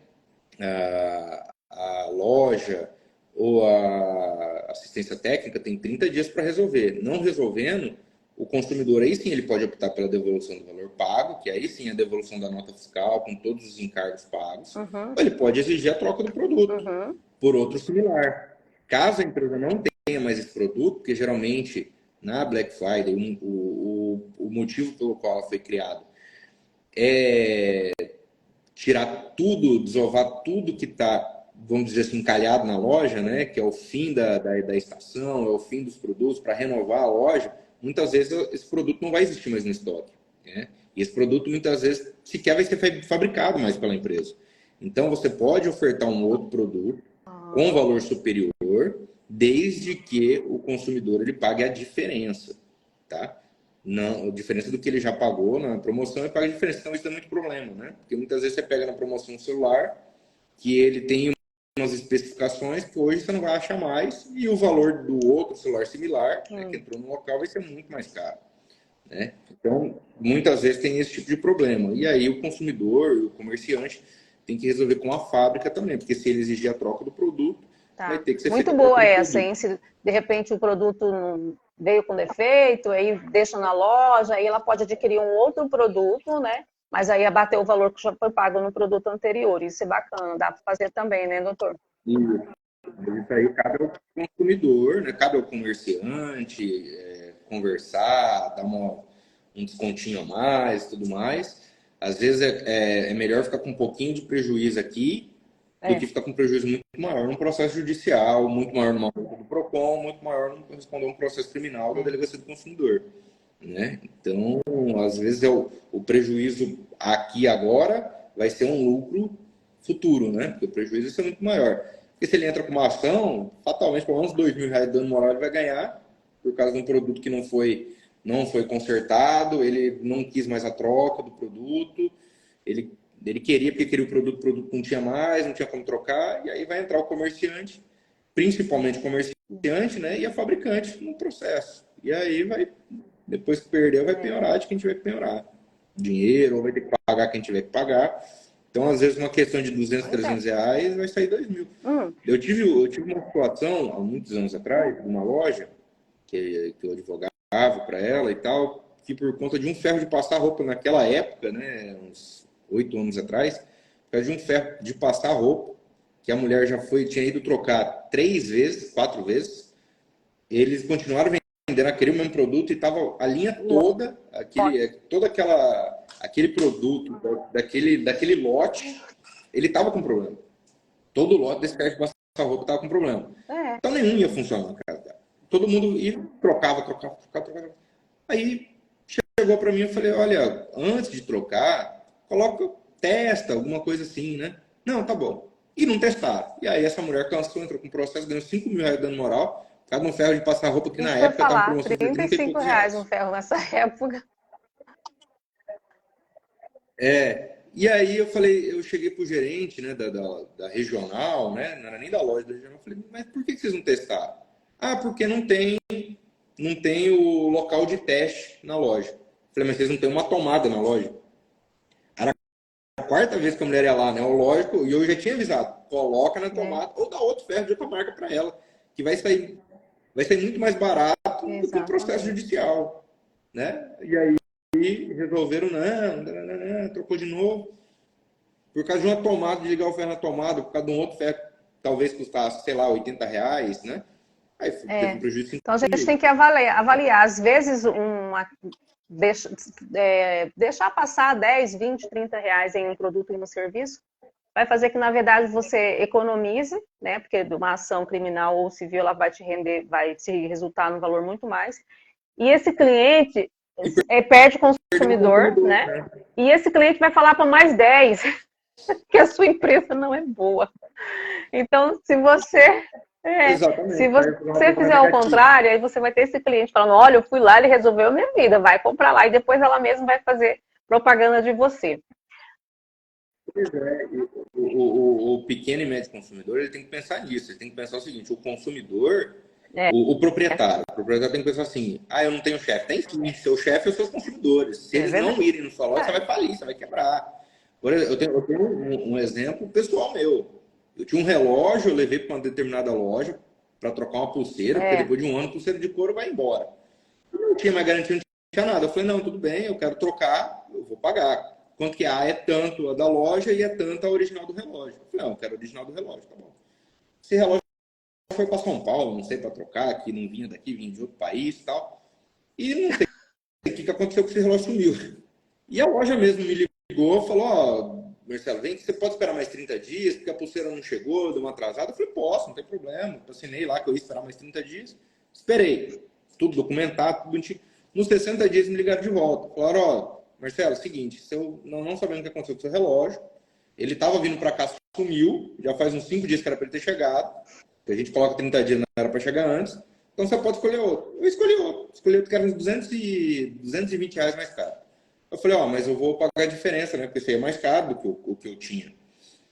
a loja ou a assistência técnica tem 30 dias para resolver. Não resolvendo, o consumidor aí sim ele pode optar pela devolução do valor pago, que aí sim é a devolução da nota fiscal com todos os encargos pagos, Uhum, ou ele pode exigir a troca do produto uhum. por outro similar. Caso a empresa não tenha mais esse produto, porque geralmente na Black Friday o motivo pelo qual ela foi criada é tirar tudo, desovar tudo que está, vamos dizer assim, encalhado na loja, né? Que é o fim da estação, é o fim dos produtos, para renovar a loja, muitas vezes esse produto não vai existir mais no estoque. Né? E esse produto, muitas vezes, sequer vai ser fabricado mais pela empresa. Então, você pode ofertar um outro produto com Ah, valor superior, desde que o consumidor ele pague a diferença. Tá? Não, a diferença do que ele já pagou na promoção e paga a diferença. Então isso dá muito problema, né? Porque muitas vezes você pega na promoção um celular que ele tem umas especificações que hoje você não vai achar mais e o valor do outro celular similar, né, que hum. entrou no local, vai ser muito mais caro, né? Então, muitas vezes tem esse tipo de problema. E aí o consumidor, o comerciante, tem que resolver com a fábrica também, porque se ele exigir a troca do produto, vai Tá. ter que ser feita Muito a troca boa do essa, produto. hein? Se de repente o produto veio com defeito, aí deixa na loja, aí ela pode adquirir um outro produto, né? Mas aí abater o valor que já foi pago no produto anterior. Isso é bacana, dá para fazer também, né, doutor? E isso aí cabe ao consumidor, né? Cabe ao comerciante conversar, dar um descontinho a mais, tudo mais. Às vezes é melhor ficar com um pouquinho de prejuízo aqui do que É. ficar com um prejuízo muito maior num processo judicial, muito maior numa multa do PROCON, muito maior no responder um processo criminal da É. Delegacia do Consumidor. Né? Então, às vezes o prejuízo aqui agora vai ser um lucro futuro, né? Porque o prejuízo vai ser muito maior. Porque se ele entra com uma ação, fatalmente, pelo menos R$ 2.000 de dano moral ele vai ganhar por causa de um produto que não foi consertado, ele não quis mais a troca do produto, ele queria porque queria o produto não tinha mais, não tinha como trocar, e aí vai entrar o comerciante, principalmente o comerciante, né? E a fabricante no processo. E aí vai Depois que perdeu, vai piorar de quem tiver que piorar. Dinheiro, ou vai ter que pagar quem tiver que pagar. Então, às vezes, uma questão de 200, 300 reais vai sair 2.000. Eu tive uma situação, há muitos anos atrás, numa loja, que eu advogava para ela e tal, que por conta de um ferro de passar roupa naquela época, né, uns 8 anos atrás, por causa de um ferro de passar roupa, que a mulher tinha ido trocar 3 vezes, 4 vezes, eles continuaram vendendo aquele mesmo produto e tava a linha toda, aquele produto, daquele lote, ele tava com problema. Todo o lote desse ferro de passar roupa tava com problema. Então nenhum ia funcionar, cara. Todo mundo ia, trocava. Aí chegou para mim e eu falei, olha, antes de trocar, testa, alguma coisa assim, né? Não, tá bom. E não testaram. E aí essa mulher cansou, entrou com processo, ganhou 5 mil reais dando moral, por causa de um ferro de passar roupa que na época estava em promoção de 35 reais um ferro nessa época. E aí eu cheguei pro gerente, né, da regional, né? Não era nem da loja da regional, eu falei, mas por que vocês não testaram? Ah, porque não tem o local de teste na loja. Eu falei, mas vocês não têm uma tomada na loja? Era a quarta vez que a mulher ia lá, né? O lógico, e eu já tinha avisado, coloca na tomada ou dá outro ferro de outra marca para ela, que vai sair muito mais barato do que o processo judicial, né? E aí resolveram, não, trocou de novo. Por causa de uma tomada, de ligar o ferro na tomada, por causa de um outro ferro, talvez custasse, sei lá, 80 reais, né? Aí teve um prejuízo. Então a gente tem que avaliar. Às vezes, deixar passar 10, 20, 30 reais em um produto e um serviço vai fazer que, na verdade, você economize, né? Porque uma ação criminal ou civil ela vai te resultar num valor muito mais. E esse cliente perde o consumidor, né? E esse cliente vai falar para mais 10 que a sua empresa não é boa. Então, se você fizer o contrário, aí você vai ter esse cliente falando, olha, eu fui lá, ele resolveu a minha vida, vai comprar lá, e depois ela mesma vai fazer propaganda de você. Pois é, o pequeno e médio consumidor, ele tem que pensar nisso, ele tem que pensar o seguinte, o consumidor, o proprietário tem que pensar assim, eu não tenho chefe, tem sim, seu chefe é os seus consumidores, se eles não irem no sua loja, você vai falir, você vai quebrar. Por exemplo, eu tenho um exemplo pessoal meu. Eu tinha um relógio, eu levei para uma determinada loja para trocar uma pulseira, porque depois de um ano a pulseira de couro vai embora. Eu não tinha mais garantia, não tinha nada. Eu falei, não, tudo bem, eu quero trocar, eu vou pagar. Quanto que é tanto a da loja e é tanto a original do relógio. Eu falei, não, eu quero a original do relógio, tá bom. Esse relógio foi para São Paulo, não sei, para trocar, que não vinha daqui, vinha de outro país e tal. E não sei o que aconteceu, que esse relógio sumiu. E a loja mesmo me ligou, falou, Marcelo, vem que você pode esperar mais 30 dias, porque a pulseira não chegou, deu uma atrasada. Eu falei, posso, não tem problema. Eu assinei lá que eu ia esperar mais 30 dias. Esperei. Tudo documentado, tudo bonitinho. Nos 60 dias me ligaram de volta. Falaram, Marcelo, é o seguinte, não sabendo o que aconteceu com o seu relógio, ele estava vindo para cá, sumiu, já faz uns 5 dias que era para ele ter chegado, que a gente coloca 30 dias, não era para chegar antes, então você pode escolher outro. Eu escolhi outro que era uns 220 reais mais caro. Eu falei, mas eu vou pagar a diferença, né? Porque esse aí é mais caro do que o que eu tinha.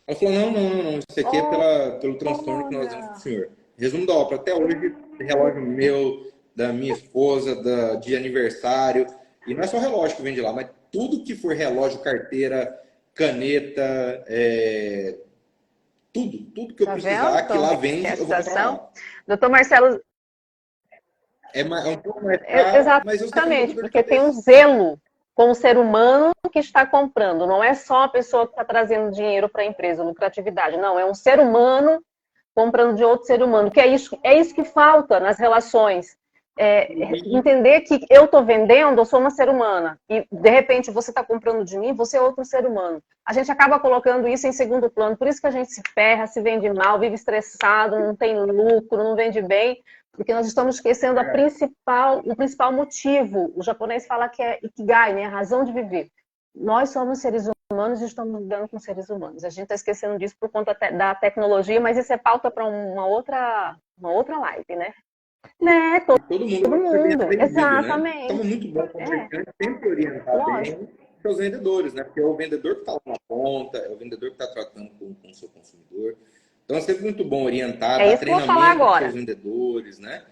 Ela falou, não. Isso aqui é pelo transtorno que nós damos pro senhor. Resumo da ópera. Até hoje, relógio meu, da minha esposa, de aniversário. E não é só relógio que vende lá, mas tudo que for relógio, carteira, caneta, tudo que eu precisar, que lá vende, eu vou comprar lá. Doutor Marcelo... É um pouco mais caro, exatamente, porque tem um zelo com o ser humano que está comprando. Não é só a pessoa que está trazendo dinheiro para a empresa, lucratividade. Não, é um ser humano comprando de outro ser humano. Que é isso que falta nas relações. Entender que eu estou vendendo, eu sou uma ser humana. E, de repente, você está comprando de mim, você é outro ser humano. A gente acaba colocando isso em segundo plano. Por isso que a gente se ferra, se vende mal, vive estressado, não tem lucro, não vende bem. Porque nós estamos esquecendo o principal motivo. O japonês fala que é ikigai, né? A razão de viver. Nós somos seres humanos e estamos lidando com seres humanos. A gente está esquecendo disso por conta da tecnologia, mas isso é pauta para uma outra live, né? Todo mundo. Exatamente. Né? Então, muito bom comerciante sempre orientar bem seus vendedores, né? Porque é o vendedor que está lá na ponta, é o vendedor que está tratando com o seu consumidor. Então é sempre muito bom orientar, dar treinamento para os seus vendedores, né?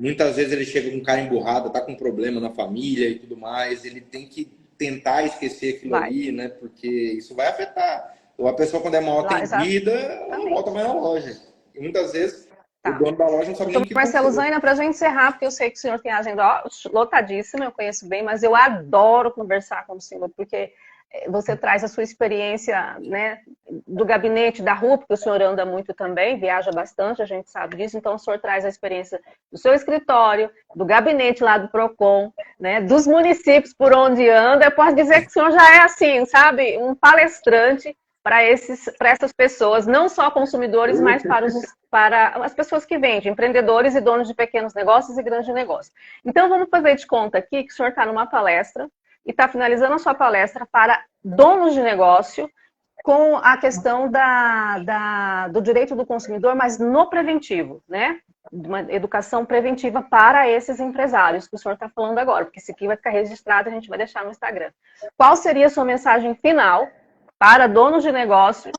Muitas vezes ele chega com cara emburrada, tá com problema na família e tudo mais, ele tem que tentar esquecer aquilo ali, né? Porque isso vai afetar. Ou a pessoa, quando é mal atendida, ela não volta mais na loja. E muitas vezes o dono da loja não sabe nem o que Marcelo Zaina, para a gente encerrar, porque eu sei que o senhor tem a agenda lotadíssima, eu conheço bem, mas eu adoro conversar com o senhor, porque você traz a sua experiência, né, do gabinete, da rua, porque o senhor anda muito também, viaja bastante, a gente sabe disso, então o senhor traz a experiência do seu escritório, do gabinete lá do Procon, né, dos municípios por onde anda. Eu posso dizer que o senhor já é assim, sabe, um palestrante para essas pessoas, não só consumidores, mas para as pessoas que vendem, empreendedores e donos de pequenos negócios e grandes negócios. Então, vamos fazer de conta aqui que o senhor está numa palestra e está finalizando a sua palestra para donos de negócio com a questão do direito do consumidor, mas no preventivo, né? Uma educação preventiva para esses empresários que o senhor está falando agora, porque isso aqui vai ficar registrado, a gente vai deixar no Instagram. Qual seria a sua mensagem final para donos de negócio,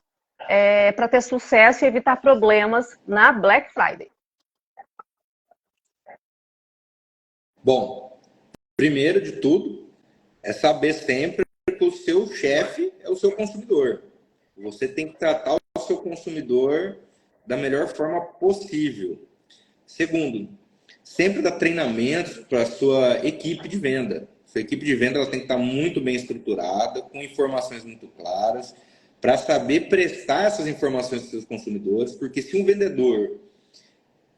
para ter sucesso e evitar problemas na Black Friday? Bom, primeiro de tudo, é saber sempre que o seu chefe é o seu consumidor. Você tem que tratar o seu consumidor da melhor forma possível. Segundo, sempre dar treinamentos para a sua equipe de venda. Sua equipe de venda ela tem que estar muito bem estruturada, com informações muito claras, para saber prestar essas informações para os seus consumidores, porque se um vendedor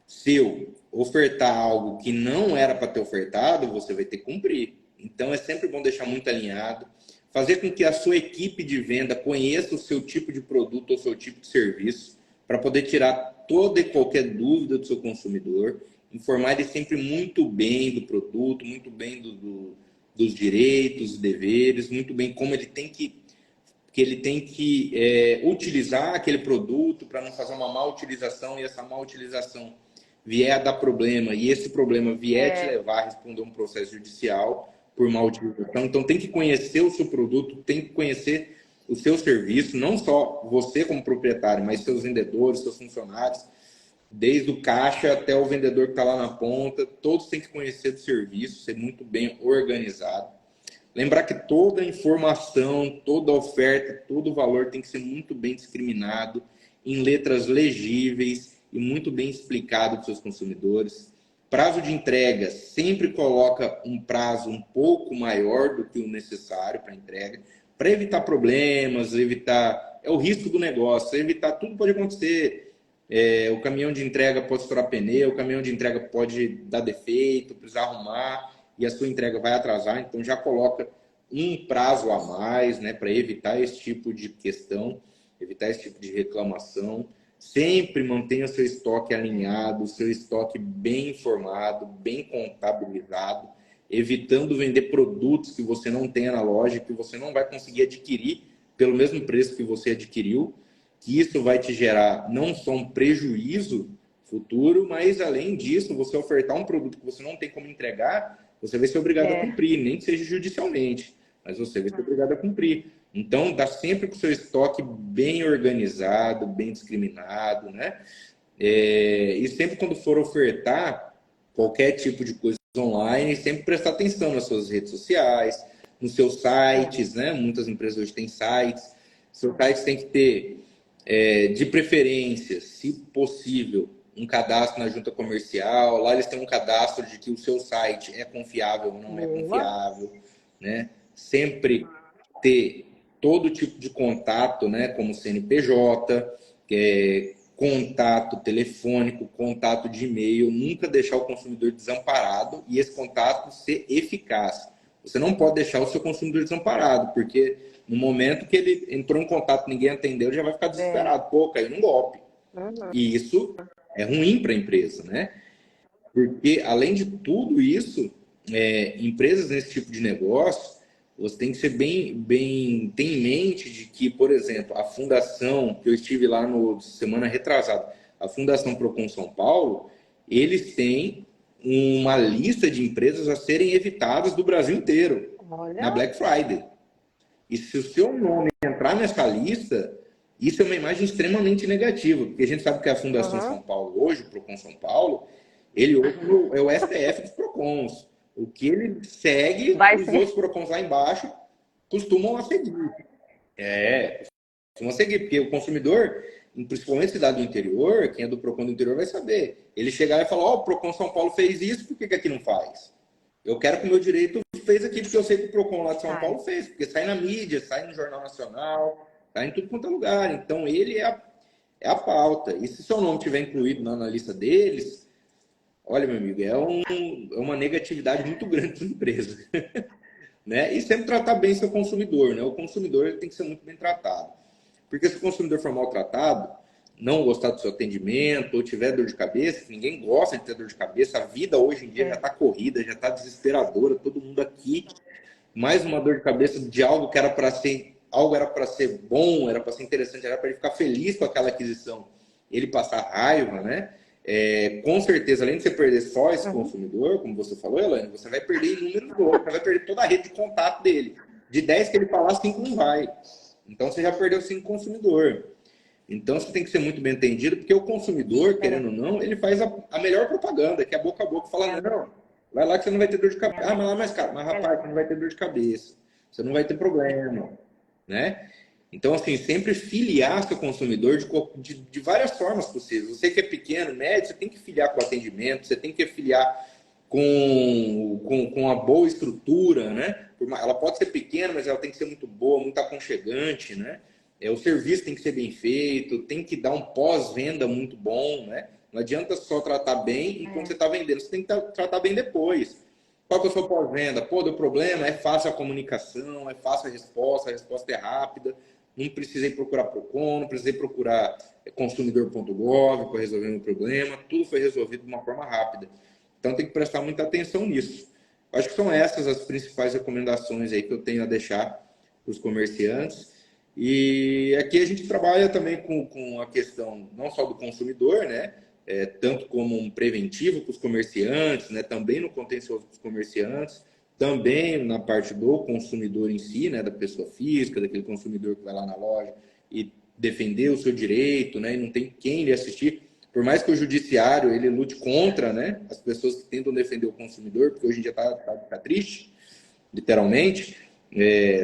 seu ofertar algo que não era para ter ofertado, você vai ter que cumprir. Então, é sempre bom deixar muito alinhado, fazer com que a sua equipe de venda conheça o seu tipo de produto ou o seu tipo de serviço, para poder tirar toda e qualquer dúvida do seu consumidor, informar ele sempre muito bem do produto, muito bem dos direitos e deveres, muito bem como ele tem que utilizar aquele produto para não fazer uma má utilização, e essa má utilização vier a dar problema, e esse problema vier te levar a responder um processo judicial por má utilização. Então, tem que conhecer o seu produto, tem que conhecer o seu serviço, não só você como proprietário, mas seus vendedores, seus funcionários, desde o caixa até o vendedor que está lá na ponta, todos têm que conhecer do serviço, ser muito bem organizado. Lembrar que toda informação, toda oferta, todo valor tem que ser muito bem discriminado, em letras legíveis e muito bem explicado para os seus consumidores. Prazo de entrega, sempre coloca um prazo um pouco maior do que o necessário para entrega, para evitar problemas, evitar... É o risco do negócio, evitar tudo pode acontecer. O caminhão de entrega pode estourar pneu, o caminhão de entrega pode dar defeito, precisar arrumar, e a sua entrega vai atrasar, então já coloca um prazo a mais, né, para evitar esse tipo de questão, evitar esse tipo de reclamação. Sempre mantenha o seu estoque alinhado, o seu estoque bem informado, bem contabilizado, evitando vender produtos que você não tenha na loja, que você não vai conseguir adquirir pelo mesmo preço que você adquiriu, que isso vai te gerar não só um prejuízo futuro, mas além disso, você ofertar um produto que você não tem como entregar, você vai ser obrigado a cumprir, nem que seja judicialmente, mas você vai ser obrigado a cumprir. Então, dá sempre com o seu estoque bem organizado, bem discriminado, né? E sempre quando for ofertar qualquer tipo de coisa online, sempre prestar atenção nas suas redes sociais, nos seus sites, né? Muitas empresas hoje têm sites. Seus sites têm que ter, de preferência, se possível, um cadastro na junta comercial. Lá eles têm um cadastro de que o seu site é confiável ou não é confiável, né? Sempre ter todo tipo de contato, né? Como CNPJ, contato telefônico, contato de e-mail, nunca deixar o consumidor desamparado e esse contato ser eficaz. Você não pode deixar o seu consumidor desamparado, porque no momento que ele entrou em contato, ninguém atendeu, ele já vai ficar desesperado. Pô, caiu num golpe. E isso é ruim para a empresa, né? Porque, além de tudo isso, empresas nesse tipo de negócio, você tem que ser tem em mente de que, por exemplo, a fundação, que eu estive lá no semana retrasada, a Fundação Procon São Paulo, eles têm uma lista de empresas a serem evitadas do Brasil inteiro, na Black Friday. E se o seu nome entrar nessa lista, isso é uma imagem extremamente negativa, porque a gente sabe que a Fundação São Paulo hoje, o Procon São Paulo, Ele hoje é o STF dos PROCONs. O que ele segue, os outros PROCONs lá embaixo costumam a seguir. Costumam seguir, porque o consumidor, principalmente cidade do interior, quem é do PROCON do interior vai saber. Ele chegar e falar, ó, o PROCON São Paulo fez isso, por que aqui não faz? Eu quero que o meu direito fez aqui, porque eu sei que o PROCON lá de São Paulo fez, porque sai na mídia, sai no Jornal Nacional, sai em tudo quanto é lugar. Então, ele é a pauta. E se seu nome estiver incluído na lista deles, olha, meu amigo, é uma negatividade muito grande para a empresa. Né? E sempre tratar bem seu consumidor. Né? O consumidor ele tem que ser muito bem tratado. Porque se o consumidor for maltratado, não gostar do seu atendimento, ou tiver dor de cabeça, ninguém gosta de ter dor de cabeça, a vida hoje em dia já está corrida, já está desesperadora, todo mundo aqui, mais uma dor de cabeça de algo que era para ser, algo era para ser bom, era para ser interessante, era para ele ficar feliz com aquela aquisição, ele passar raiva, né? Com certeza, além de você perder só esse consumidor, como você falou, Elaine, você vai perder inúmeros outros, você vai perder toda a rede de contato dele. De 10 que ele falar, 5 não vai. Então, você já perdeu 5 consumidores. Então, você tem que ser muito bem entendido, porque o consumidor, querendo ou não, ele faz a melhor propaganda, que é boca a boca, fala, não, vai lá que você não vai ter dor de cabeça. Ah, mas lá mais caro. Mas, rapaz, você não vai ter dor de cabeça. Você não vai ter problema, né? Então, assim, sempre filiar seu consumidor de várias formas possíveis. Você que é pequeno, médio, você tem que filiar com atendimento, você tem que filiar com uma boa estrutura, né? Ela pode ser pequena, mas ela tem que ser muito boa, muito aconchegante, né? O serviço tem que ser bem feito, tem que dar um pós-venda muito bom, né? Não adianta só tratar bem enquanto você está vendendo, você tem que tratar bem depois. Qual que é o seu pós-venda? Pô, deu problema, é fácil a comunicação, é fácil a resposta é rápida, não precisei procurar PROCON, não precisei procurar consumidor.gov para resolver meu problema, tudo foi resolvido de uma forma rápida. Então tem que prestar muita atenção nisso. Acho que são essas as principais recomendações aí que eu tenho a deixar para os comerciantes. E aqui a gente trabalha também com a questão não só do consumidor, né? Tanto como um preventivo para os comerciantes, né? Também no contencioso para os comerciantes, também na parte do consumidor em si, né? Da pessoa física, daquele consumidor que vai lá na loja e defender o seu direito, né? E não tem quem lhe assistir. Por mais que o judiciário ele lute contra, né? As pessoas que tentam defender o consumidor, porque hoje em dia tá triste, literalmente.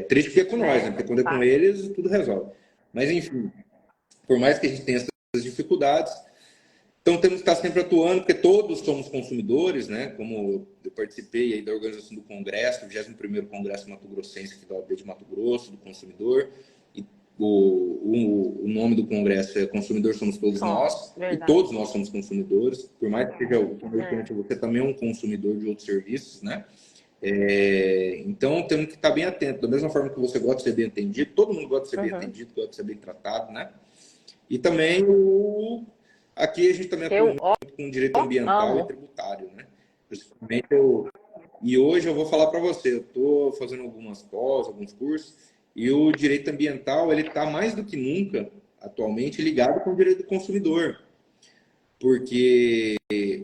Triste porque é com nós, né? Porque quando é com eles, tudo resolve. Mas, enfim, por mais que a gente tenha essas dificuldades, então temos que estar sempre atuando, porque todos somos consumidores, né? Como eu participei aí da organização do Congresso, o 21º Congresso Mato Grossense, aqui da OAB de Mato Grosso, do consumidor, e o nome do Congresso é Consumidor Somos Todos Nós, verdade. E todos nós somos consumidores, por mais que seja o comerciante, você também é um consumidor de outros serviços, né? Então temos que estar bem atento, da mesma forma que você gosta de ser bem atendido, todo mundo gosta de ser bem atendido, gosta de ser bem tratado, né? E também aqui a gente também atua muito com direito ambiental e tributário, né? Principalmente e hoje eu vou falar para você, eu estou fazendo algumas pós, alguns cursos, e o direito ambiental ele está mais do que nunca atualmente ligado com o direito do consumidor, porque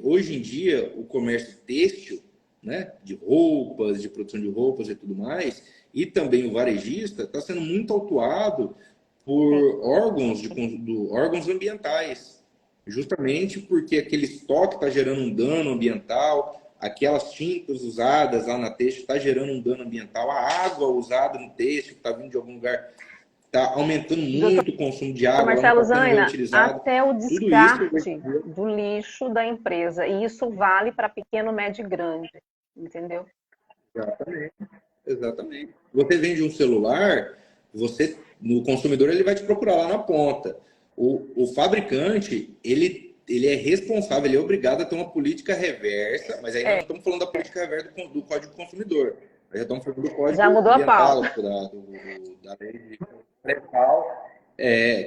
hoje em dia o comércio têxtil, né, de roupas, de produção de roupas e tudo mais, e também o varejista está sendo muito autuado por órgãos ambientais, justamente porque aquele estoque está gerando um dano ambiental, aquelas tintas usadas lá na têxtil está gerando um dano ambiental, a água usada no têxtil que está vindo de algum lugar está aumentando muito o consumo de água. Marcelo Zaina, até o descarte do lixo da empresa, e isso vale para pequeno, médio e grande. Entendeu? Exatamente. Você vende um celular, no consumidor ele vai te procurar lá na ponta. O fabricante, ele é responsável, ele é obrigado a ter uma política reversa, mas aí nós estamos falando da política reversa do Código do Consumidor. Nós já estamos falando do Código já mudou Ambiental, da lei de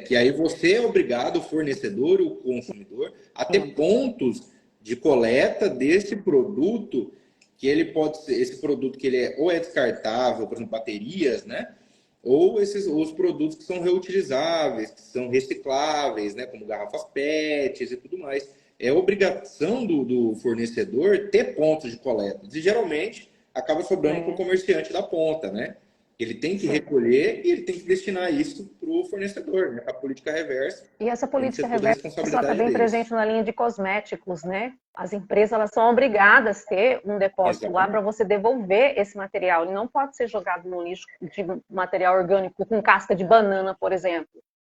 que aí você é obrigado, o fornecedor, o consumidor, a ter pontos de coleta desse produto, que ele pode ser, esse produto que ele ou é descartável, por exemplo, baterias, né? Ou os produtos que são reutilizáveis, que são recicláveis, né? Como garrafas PETs e tudo mais. É obrigação do fornecedor ter pontos de coleta. E geralmente acaba sobrando para o comerciante da ponta, né? Ele tem que recolher e ele tem que destinar isso para o fornecedor, né? Para a política reversa. E essa política Tem que ser toda a reversa está bem responsabilidade deles. presente na linha de cosméticos, né? As empresas elas são obrigadas a ter um depósito lá para você devolver esse material. Ele não pode ser jogado no lixo de material orgânico com casca de banana, por exemplo.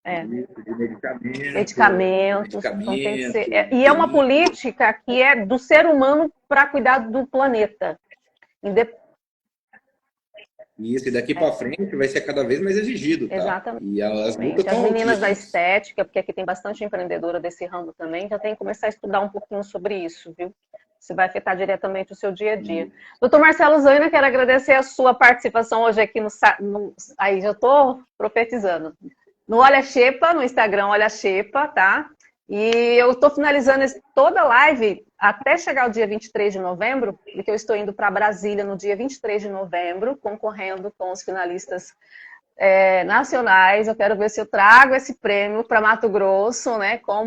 De Medicamentos. Então tem que ser, e é uma política que é do ser humano para cuidar do planeta. Isso, e daqui para frente vai ser cada vez mais exigido, tá? Exatamente. E as lutas As meninas da altíssimas. estética, porque aqui tem bastante empreendedora desse ramo também, já tem que começar a estudar um pouquinho sobre isso, viu? Isso vai afetar diretamente o seu dia a dia. Doutor Marcelo Zaina, quero agradecer a sua participação hoje aqui aí já estou profetizando. No Olha Xepa, no Instagram Olha Xepa, tá? E eu estou finalizando toda a live até chegar o dia 23 de novembro, porque eu estou indo para Brasília no dia 23 de novembro, concorrendo com os finalistas nacionais. Eu quero ver se eu trago esse prêmio para Mato Grosso, né? Com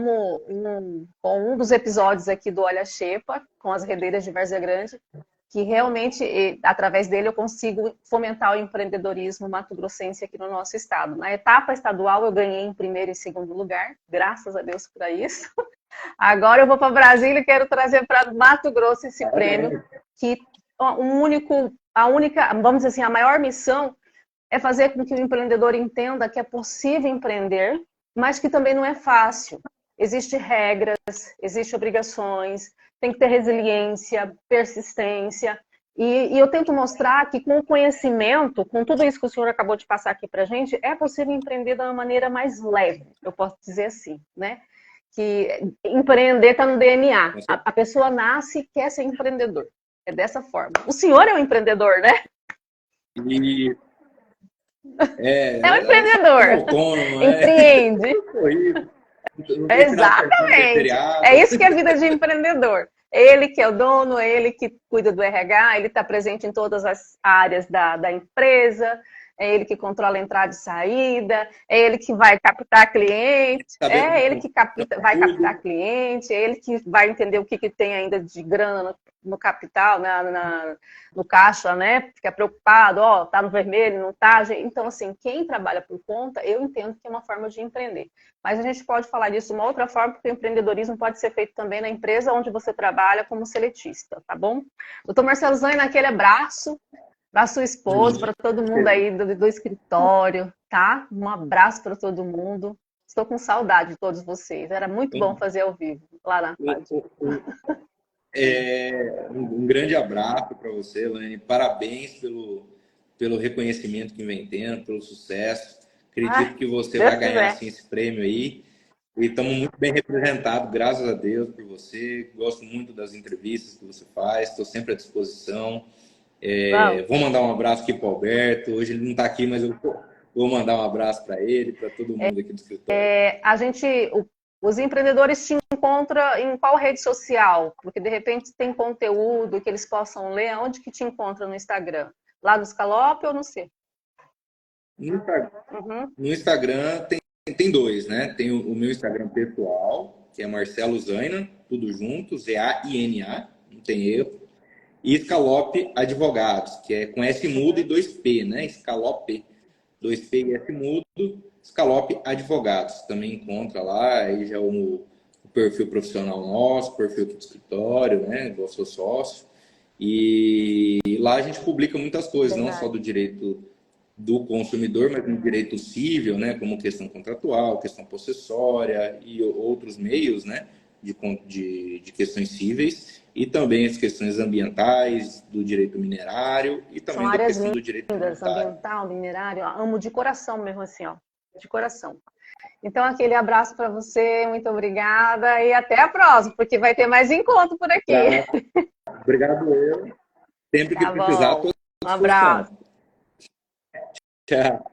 um dos episódios aqui do Olha Xepa, com as redeiras de Várzea Grande, que realmente, através dele, eu consigo fomentar o empreendedorismo mato-grossense aqui no nosso estado. Na etapa estadual, eu ganhei em primeiro e segundo lugar, graças a Deus por isso. Agora eu vou para Brasília e quero trazer para Mato Grosso esse prêmio, que vamos dizer assim, a maior missão é fazer com que o empreendedor entenda que é possível empreender, mas que também não é fácil. Existem regras, existem obrigações, tem que ter resiliência, persistência. E eu tento mostrar que com o conhecimento, com tudo isso que o senhor acabou de passar aqui para a gente, é possível empreender de uma maneira mais leve, eu posso dizer assim, né? Que empreender está no DNA. A pessoa nasce e quer ser empreendedor. É dessa forma. O senhor é um empreendedor, né? É um empreendedor. Autônomo, empreende. Exatamente. É isso que é a vida de empreendedor. Ele que é o dono, ele que cuida do RH, ele está presente em todas as áreas da empresa, é ele que controla a entrada e saída, é ele que vai captar cliente, é ele que vai captar cliente, é ele que vai entender o que tem ainda de grana no capital, no caixa, né? Fica preocupado, tá no vermelho, não tá. Então, assim, quem trabalha por conta, eu entendo que é uma forma de empreender. Mas a gente pode falar disso de uma outra forma, porque o empreendedorismo pode ser feito também na empresa onde você trabalha como seletista, tá bom? Doutor Marcelo Zaina, aquele abraço para sua esposa, para todo mundo aí do escritório, tá? Um abraço para todo mundo. Estou com saudade de todos vocês. Era muito bom fazer ao vivo lá na rádio. Um grande abraço para você, Elaine. Parabéns pelo reconhecimento que vem tendo, pelo sucesso. Acredito que você vai ganhar assim, esse prêmio aí. E estamos muito bem representados, graças a Deus, por você. Gosto muito das entrevistas que você faz. Estou sempre à disposição. Vou mandar um abraço aqui para o Alberto. Hoje ele não está aqui, mas eu vou mandar um abraço para ele, para todo mundo aqui do escritório. Os empreendedores te encontram em qual rede social? Porque, de repente, tem conteúdo que eles possam ler. Onde que te encontra no Instagram? Lá no Scalope ou no C? No Instagram tem dois, né? Tem o meu Instagram pessoal, que é Marcelo Zaina, tudo junto, Z-A-I-N-A, não tem erro. E Scalope Advogados, que é com S mudo e 2P, né? Scalope, 2P e S mudo, Scalope Advogados. Também encontra lá, aí já o perfil profissional nosso, perfil aqui do escritório, né? Eu sou sócio. E lá a gente publica muitas coisas, não só do direito do consumidor, mas no direito civil, né? Como questão contratual, questão possessória e outros meios, né? De questões cíveis. E também as questões ambientais, do direito minerário e também da questão do direito tributário. Ambiental, minerário, amo de coração mesmo assim, ó, de coração. Então, aquele abraço para você, muito obrigada e até a próxima, porque vai ter mais encontro por aqui. Obrigado eu. Sempre que precisar, um abraço. Tchau.